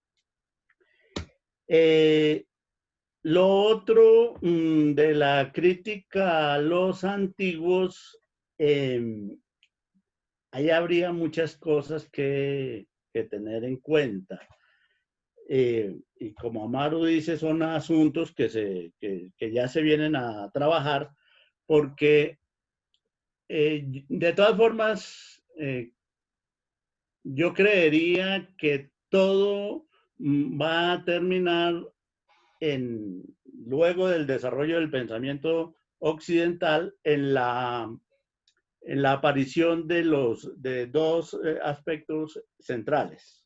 Lo otro de la crítica a los antiguos, ahí habría muchas cosas que tener en cuenta. Y como Amaru dice, son asuntos que ya se vienen a trabajar, porque de todas formas, yo creería que todo va a terminar luego del desarrollo del pensamiento occidental en la aparición de dos aspectos centrales.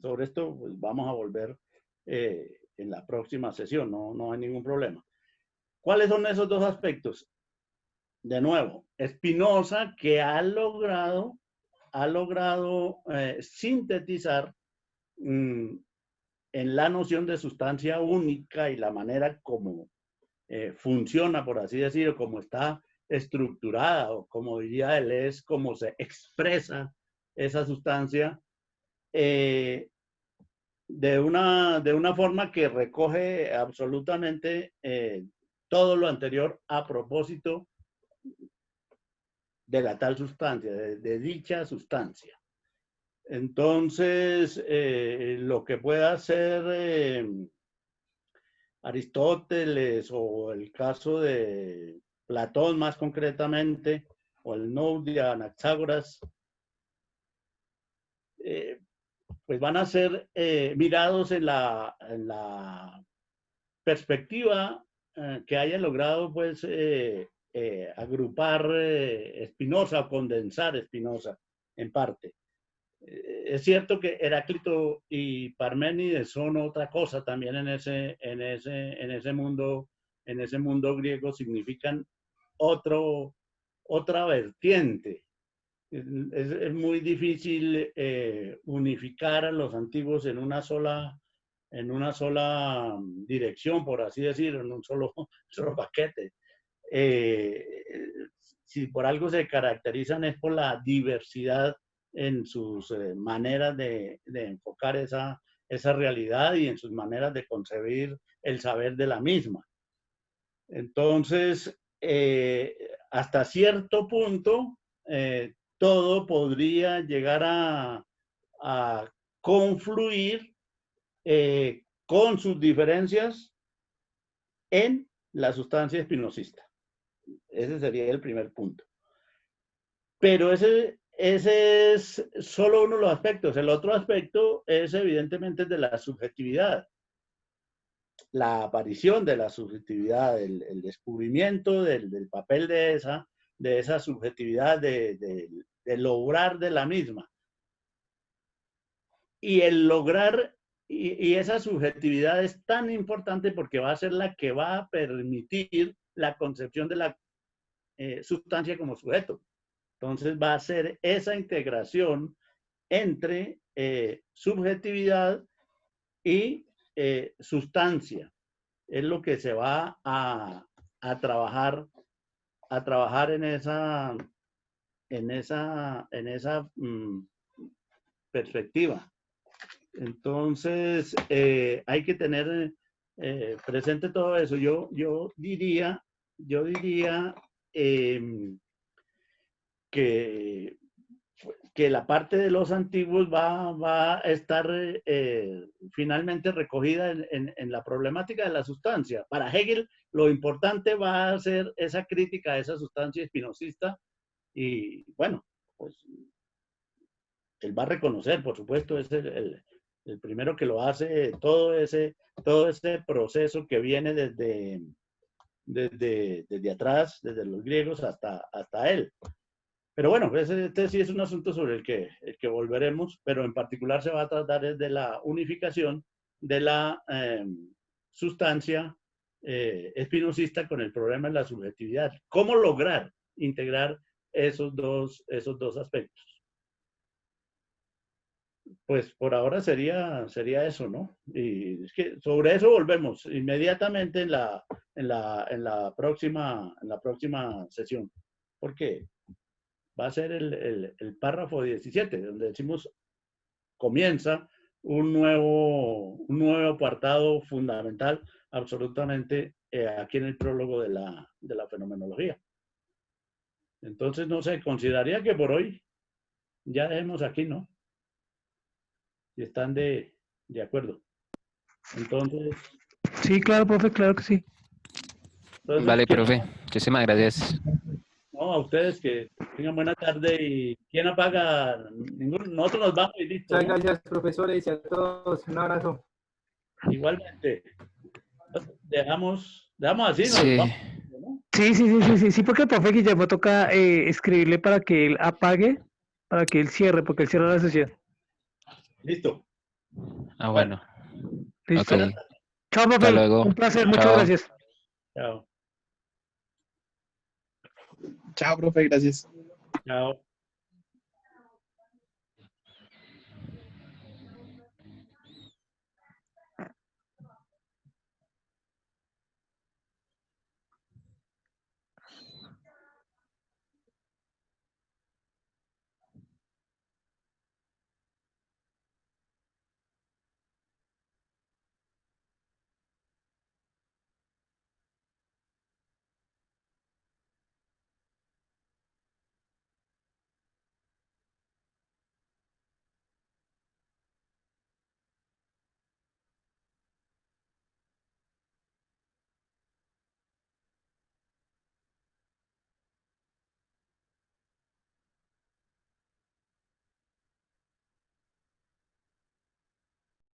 Sobre esto pues, vamos a volver en la próxima sesión, no hay ningún problema. ¿Cuáles son esos dos aspectos? De nuevo, Spinoza, que ha logrado sintetizar en la noción de sustancia única y la manera como funciona, por así decirlo, como está estructurada, o como diría él, es como se expresa esa sustancia de una forma que recoge absolutamente todo lo anterior a propósito de la tal sustancia, de dicha sustancia. Entonces, lo que pueda hacer Aristóteles o el caso de Platón más concretamente, o el nodo de Anaxágoras, pues van a ser mirados en la perspectiva que haya logrado pues agrupar Spinoza o condensar Spinoza en parte. Es cierto que Heráclito y Parménides son otra cosa también en ese mundo griego, significan otra vertiente. Es muy difícil unificar a los antiguos en una sola dirección, por así decirlo, en un solo paquete. Si por algo se caracterizan es por la diversidad en sus maneras de enfocar esa realidad y en sus maneras de concebir el saber de la misma. Entonces, hasta cierto punto, todo podría llegar a confluir con sus diferencias en la sustancia espinosista. Ese sería el primer punto. Pero ese es solo uno de los aspectos. El otro aspecto es evidentemente el de la subjetividad. La aparición de la subjetividad, el descubrimiento del papel de esa subjetividad, del obrar de la misma. Y el lograr, y esa subjetividad es tan importante porque va a ser la que va a permitir la concepción de la sustancia como sujeto. Entonces va a ser esa integración entre subjetividad y sustancia. Es lo que se va a trabajar en esa perspectiva. Entonces hay que tener presente todo eso. Yo diría que la parte de los antiguos va a estar finalmente recogida en la problemática de la sustancia. Para Hegel, lo importante va a ser esa crítica a esa sustancia espinosista y, bueno, pues él va a reconocer, por supuesto, es el primero que lo hace, todo ese proceso que viene desde atrás, desde los griegos hasta él. Pero bueno, este sí es un asunto sobre el que volveremos, pero en particular se va a tratar de la unificación de la sustancia espinosista con el problema de la subjetividad. ¿Cómo lograr integrar esos dos aspectos? Pues por ahora sería eso, ¿no? Y es que sobre eso volvemos inmediatamente en la próxima sesión. Porque va a ser el párrafo 17, donde decimos, comienza un nuevo apartado fundamental, absolutamente, aquí en el prólogo de la fenomenología. Entonces, no sé, consideraría que por hoy ya dejemos aquí, ¿no? Si están de acuerdo. Entonces... Sí, claro, profe, claro que sí. Entonces, Vale, profe. Muchísimas gracias. No, a ustedes que tengan buena tarde y ¿quién apaga? Nosotros nos vamos y listo. Muchas ¿no? gracias, profesores, y a todos. Un abrazo. Igualmente. Dejamos así, nos Sí. vamos. ¿no? Sí, porque el profe Guillermo toca escribirle para que él apague, para que él cierre, porque él cierra la sesión. Listo. Ah, bueno. Listo. Ok. Chao, profe. Hasta luego. Un placer, muchas Chao. gracias. Chao. Chao, profe, gracias. Chao.